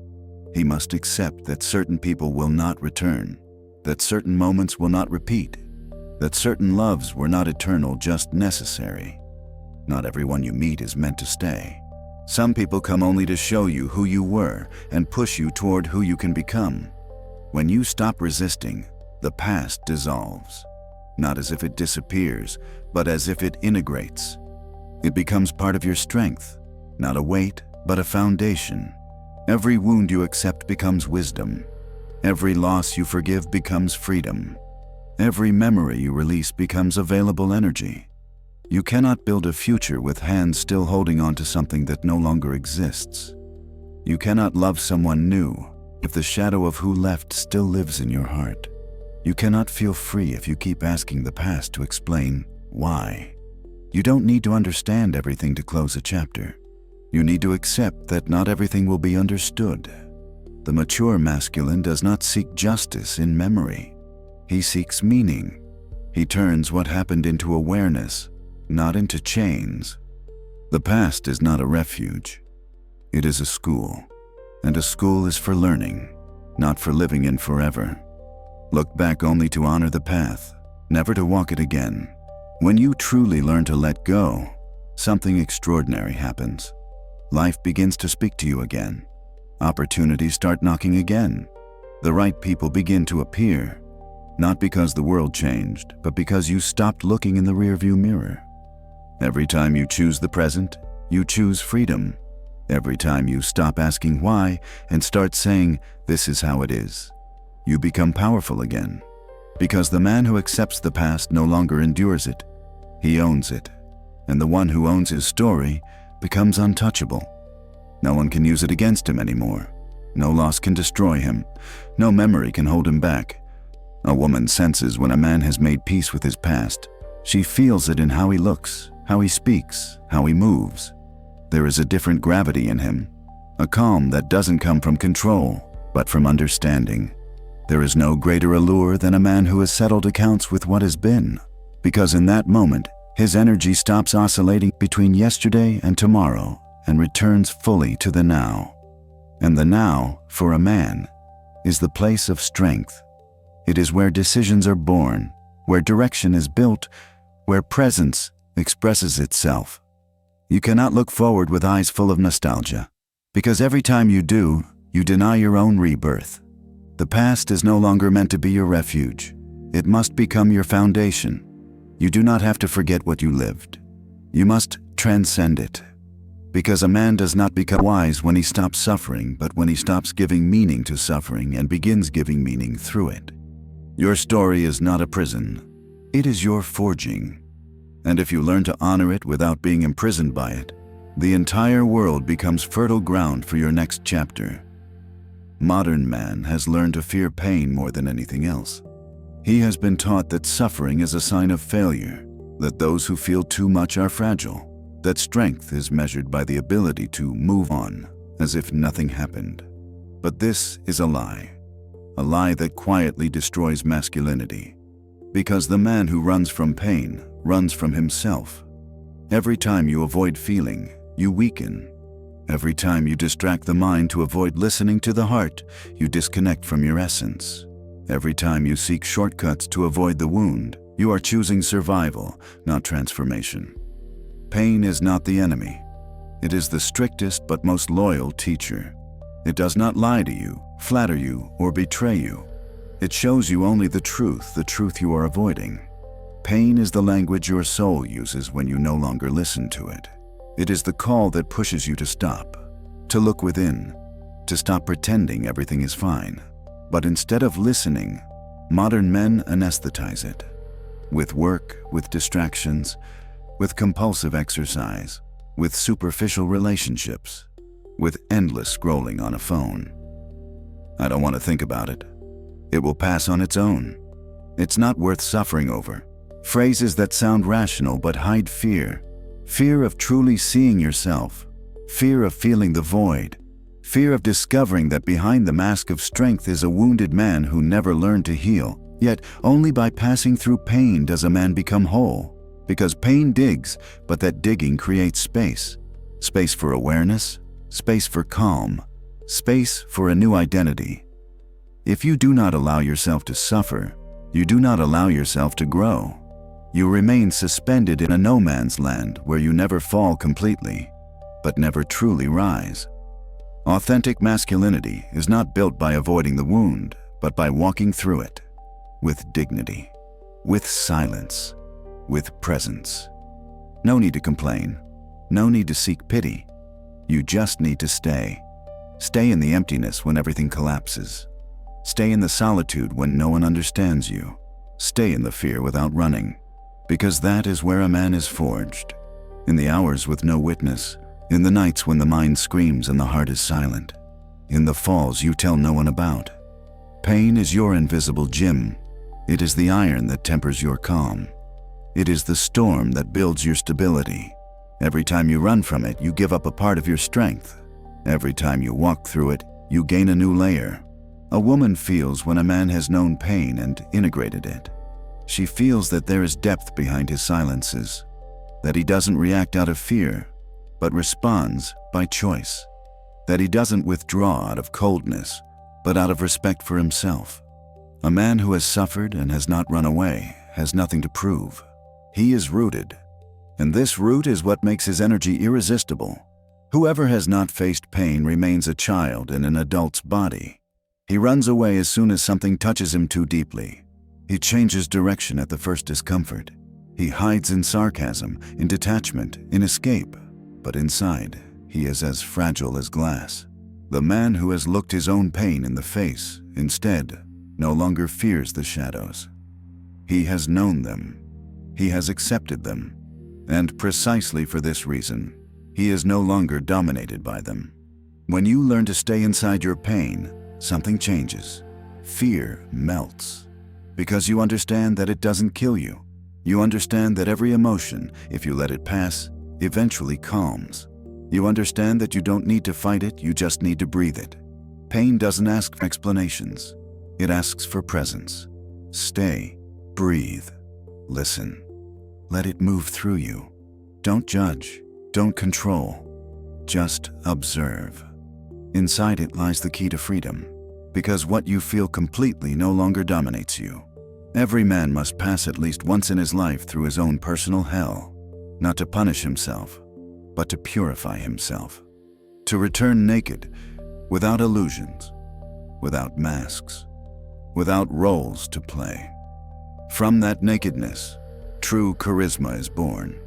S1: He must accept that certain people will not return, that certain moments will not repeat, that certain loves were not eternal, just necessary. Not everyone you meet is meant to stay. Some people come only to show you who you were and push you toward who you can become. When you stop resisting, the past dissolves. Not as if it disappears, but as if it integrates. It becomes part of your strength, not a weight, but a foundation. Every wound you accept becomes wisdom. Every loss you forgive becomes freedom. Every memory you release becomes available energy. You cannot build a future with hands still holding on to something that no longer exists. You cannot love someone new if the shadow of who left still lives in your heart. You cannot feel free if you keep asking the past to explain why. You don't need to understand everything to close a chapter. You need to accept that not everything will be understood. The mature masculine does not seek justice in memory. He seeks meaning. He turns what happened into awareness, not into chains. The past is not a refuge. It is a school, and a school is for learning, not for living in forever. Look back only to honor the path, never to walk it again. When you truly learn to let go, something extraordinary happens. Life begins to speak to you again. Opportunities start knocking again. The right people begin to appear, not because the world changed, but because you stopped looking in the rearview mirror. Every time you choose the present, you choose freedom. Every time you stop asking why and start saying, "This is how it is," you become powerful again. Because the man who accepts the past no longer endures it. He owns it. And the one who owns his story becomes untouchable. No one can use it against him anymore. No loss can destroy him. No memory can hold him back. A woman senses when a man has made peace with his past. She feels it in how he looks, how he speaks, how he moves. There is a different gravity in him, a calm that doesn't come from control, but from understanding. There is no greater allure than a man who has settled accounts with what has been, because in that moment, his energy stops oscillating between yesterday and tomorrow and returns fully to the now. And the now, for a man, is the place of strength. It is where decisions are born, where direction is built, where presence expresses itself. You cannot look forward with eyes full of nostalgia, because every time you do, you deny your own rebirth. The past is no longer meant to be your refuge. It must become your foundation. You do not have to forget what you lived. You must transcend it. Because a man does not become wise when he stops suffering, but when he stops giving meaning to suffering and begins giving meaning through it. Your story is not a prison. It is your forging. And if you learn to honor it without being imprisoned by it, the entire world becomes fertile ground for your next chapter. Modern man has learned to fear pain more than anything else. He has been taught that suffering is a sign of failure, that those who feel too much are fragile, that strength is measured by the ability to move on as if nothing happened. But this is a lie that quietly destroys masculinity. Because the man who runs from pain runs from himself. Every time you avoid feeling, you weaken. Every time you distract the mind to avoid listening to the heart, you disconnect from your essence. Every time you seek shortcuts to avoid the wound, you are choosing survival, not transformation. Pain is not the enemy. It is the strictest but most loyal teacher. It does not lie to you, flatter you, or betray you. It shows you only the truth you are avoiding. Pain is the language your soul uses when you no longer listen to it. It is the call that pushes you to stop, to look within, to stop pretending everything is fine. But instead of listening, modern men anesthetize it. With work, with distractions, with compulsive exercise, with superficial relationships, with endless scrolling on a phone. I don't want to think about it. It will pass on its own. It's not worth suffering over. Phrases that sound rational but hide fear. Fear of truly seeing yourself. Fear of feeling the void. Fear of discovering that behind the mask of strength is a wounded man who never learned to heal. Yet only by passing through pain does a man become whole. Because pain digs, but that digging creates space. Space for awareness, space for calm, space for a new identity. If you do not allow yourself to suffer, you do not allow yourself to grow. You remain suspended in a no man's land where you never fall completely, but never truly rise. Authentic masculinity is not built by avoiding the wound, but by walking through it, with dignity, with silence, with presence. No need to complain, no need to seek pity. You just need to stay. Stay in the emptiness when everything collapses. Stay in the solitude when no one understands you. Stay in the fear without running. Because that is where a man is forged. In the hours with no witness, in the nights when the mind screams and the heart is silent, in the falls you tell no one about. Pain is your invisible gym. It is the iron that tempers your calm. It is the storm that builds your stability. Every time you run from it, you give up a part of your strength. Every time you walk through it, you gain a new layer. A woman feels when a man has known pain and integrated it. She feels that there is depth behind his silences, that he doesn't react out of fear, but responds by choice. that he doesn't withdraw out of coldness, but out of respect for himself. A man who has suffered and has not run away has nothing to prove. He is rooted, and this root is what makes his energy irresistible. Whoever has not faced pain remains a child in an adult's body. He runs away as soon as something touches him too deeply. He changes direction at the first discomfort. He hides in sarcasm, in detachment, in escape. But inside, he is as fragile as glass. The man who has looked his own pain in the face, instead, no longer fears the shadows. He has known them. He has accepted them. And precisely for this reason, he is no longer dominated by them. When you learn to stay inside your pain, something changes. Fear melts. Because you understand that it doesn't kill you. You understand that every emotion, if you let it pass, eventually calms. You understand that you don't need to fight it, you just need to breathe it. Pain doesn't ask for explanations. It asks for presence. Stay, breathe, listen. Let it move through you. Don't judge, don't control. Just observe. Inside it lies the key to freedom, because what you feel completely no longer dominates you. Every man must pass at least once in his life through his own personal hell, not to punish himself, but to purify himself. To return naked, without illusions, without masks, without roles to play. From that nakedness, true charisma is born.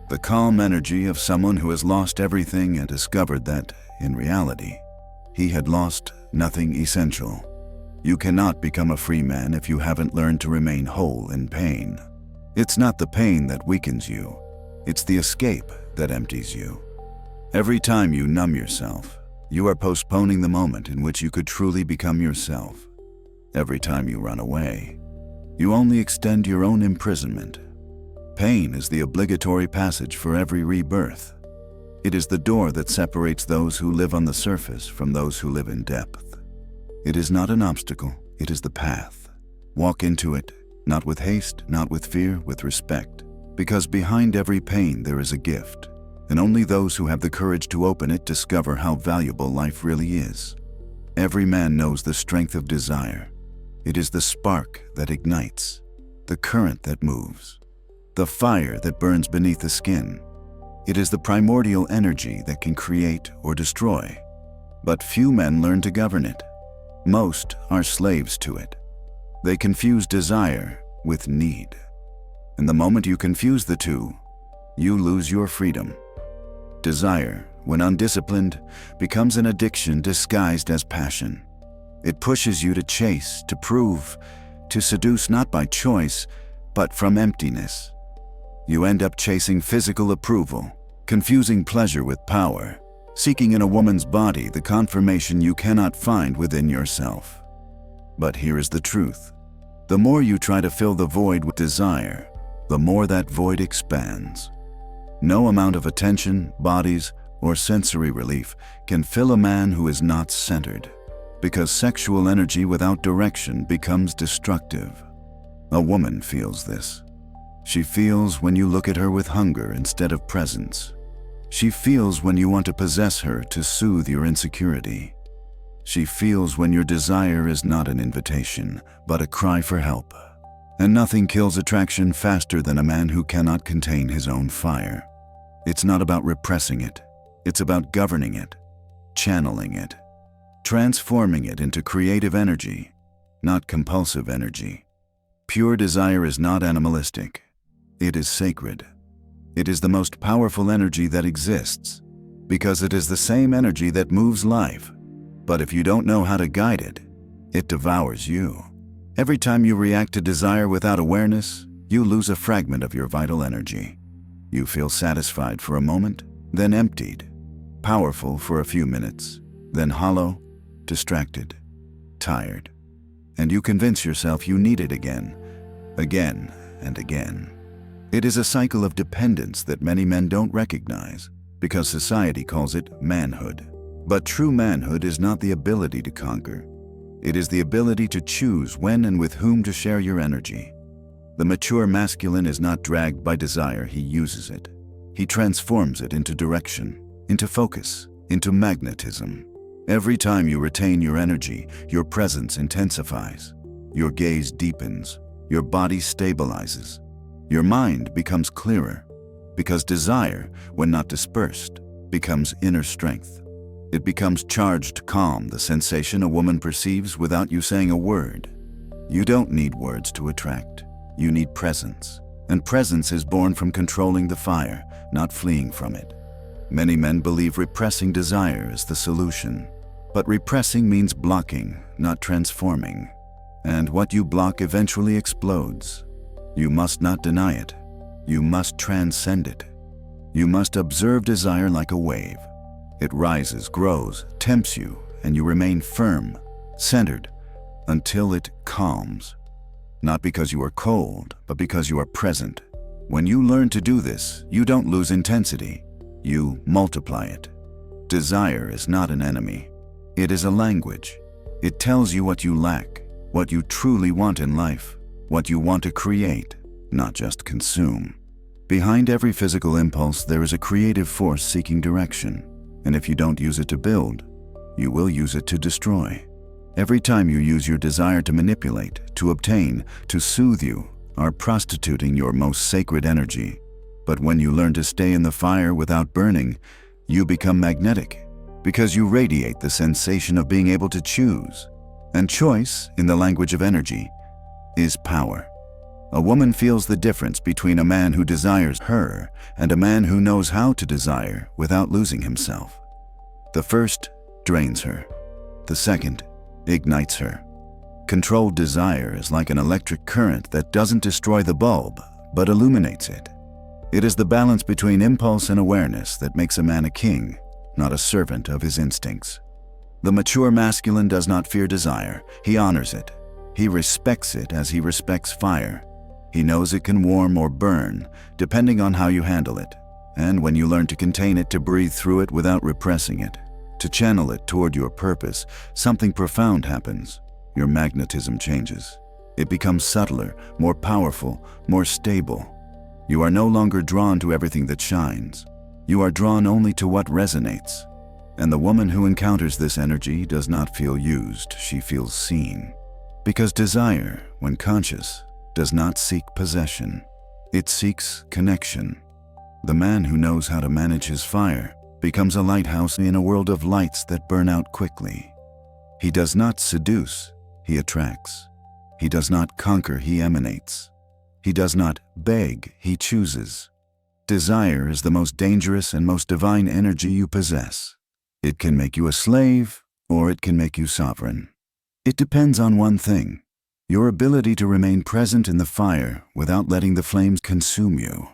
S1: The calm energy of someone who has lost everything and discovered that, in reality, he had lost nothing essential. You cannot become a free man if you haven't learned to remain whole in pain. It's not the pain that weakens you. It's the escape that empties you. Every time you numb yourself, you are postponing the moment in which you could truly become yourself. Every time you run away, you only extend your own imprisonment. Pain is the obligatory passage for every rebirth. It is the door that separates those who live on the surface from those who live in depth. It is not an obstacle, it is the path. Walk into it, not with haste, not with fear, with respect. Because behind every pain there is a gift, and only those who have the courage to open it discover how valuable life really is. Every man knows the strength of desire. It is the spark that ignites, the current that moves, the fire that burns beneath the skin. It is the primordial energy that can create or destroy. But few men learn to govern it. Most are slaves to it. They confuse desire with need. And the moment you confuse the two, you lose your freedom. Desire, when undisciplined, becomes an addiction disguised as passion. It pushes you to chase, to prove, to seduce not by choice, but from emptiness. You end up chasing physical approval, confusing pleasure with power, seeking in a woman's body the confirmation you cannot find within yourself. But here is the truth. The more you try to fill the void with desire, the more that void expands. No amount of attention, bodies, or sensory relief can fill a man who is not centered, because sexual energy without direction becomes destructive. A woman feels this. She feels when you look at her with hunger instead of presence. She feels when you want to possess her to soothe your insecurity. She feels when your desire is not an invitation, but a cry for help. And nothing kills attraction faster than a man who cannot contain his own fire. It's not about repressing it. It's about governing it, channeling it, transforming it into creative energy, not compulsive energy. Pure desire is not animalistic. It is sacred. It is the most powerful energy that exists, because it is the same energy that moves life. But if you don't know how to guide it, it devours you. Every time you react to desire without awareness, you lose a fragment of your vital energy. You feel satisfied for a moment, then emptied, powerful for a few minutes, then hollow, distracted, tired. And you convince yourself you need it again and again. It is a cycle of dependence that many men don't recognize, because society calls it manhood. But true manhood is not the ability to conquer. It is the ability to choose when and with whom to share your energy. The mature masculine is not dragged by desire, he uses it. He transforms it into direction, into focus, into magnetism. Every time you retain your energy, your presence intensifies. Your gaze deepens. Your body stabilizes. Your mind becomes clearer, because desire, when not dispersed, becomes inner strength. It becomes charged calm, the sensation a woman perceives without you saying a word. You don't need words to attract. You need presence. And presence is born from controlling the fire, not fleeing from it. Many men believe repressing desire is the solution. But repressing means blocking, not transforming. And what you block eventually explodes. You must not deny it. You must transcend it. You must observe desire like a wave. It rises, grows, tempts you, and you remain firm, centered, until it calms. Not because you are cold, but because you are present. When you learn to do this, you don't lose intensity. You multiply it. Desire is not an enemy. It is a language. It tells you what you lack, what you truly want in life, what you want to create, not just consume. Behind every physical impulse, there is a creative force seeking direction. And if you don't use it to build, you will use it to destroy. Every time you use your desire to manipulate, to obtain, to soothe, you are prostituting your most sacred energy. But when you learn to stay in the fire without burning, you become magnetic, because you radiate the sensation of being able to choose. And choice, in the language of energy, is power. A woman feels the difference between a man who desires her and a man who knows how to desire without losing himself. The first drains her. The second ignites her. Controlled desire is like an electric current that doesn't destroy the bulb, but illuminates it. It is the balance between impulse and awareness that makes a man a king, not a servant of his instincts. The mature masculine does not fear desire. He honors it. He respects it as he respects fire. He knows it can warm or burn, depending on how you handle it. And when you learn to contain it, to breathe through it without repressing it, to channel it toward your purpose, something profound happens. Your magnetism changes. It becomes subtler, more powerful, more stable. You are no longer drawn to everything that shines. You are drawn only to what resonates. And the woman who encounters this energy does not feel used, she feels seen. Because desire, when conscious, does not seek possession. It seeks connection. The man who knows how to manage his fire becomes a lighthouse in a world of lights that burn out quickly. He does not seduce, he attracts. He does not conquer, he emanates. He does not beg, he chooses. Desire is the most dangerous and most divine energy you possess. It can make you a slave, or it can make you sovereign. It depends on one thing: your ability to remain present in the fire without letting the flames consume you.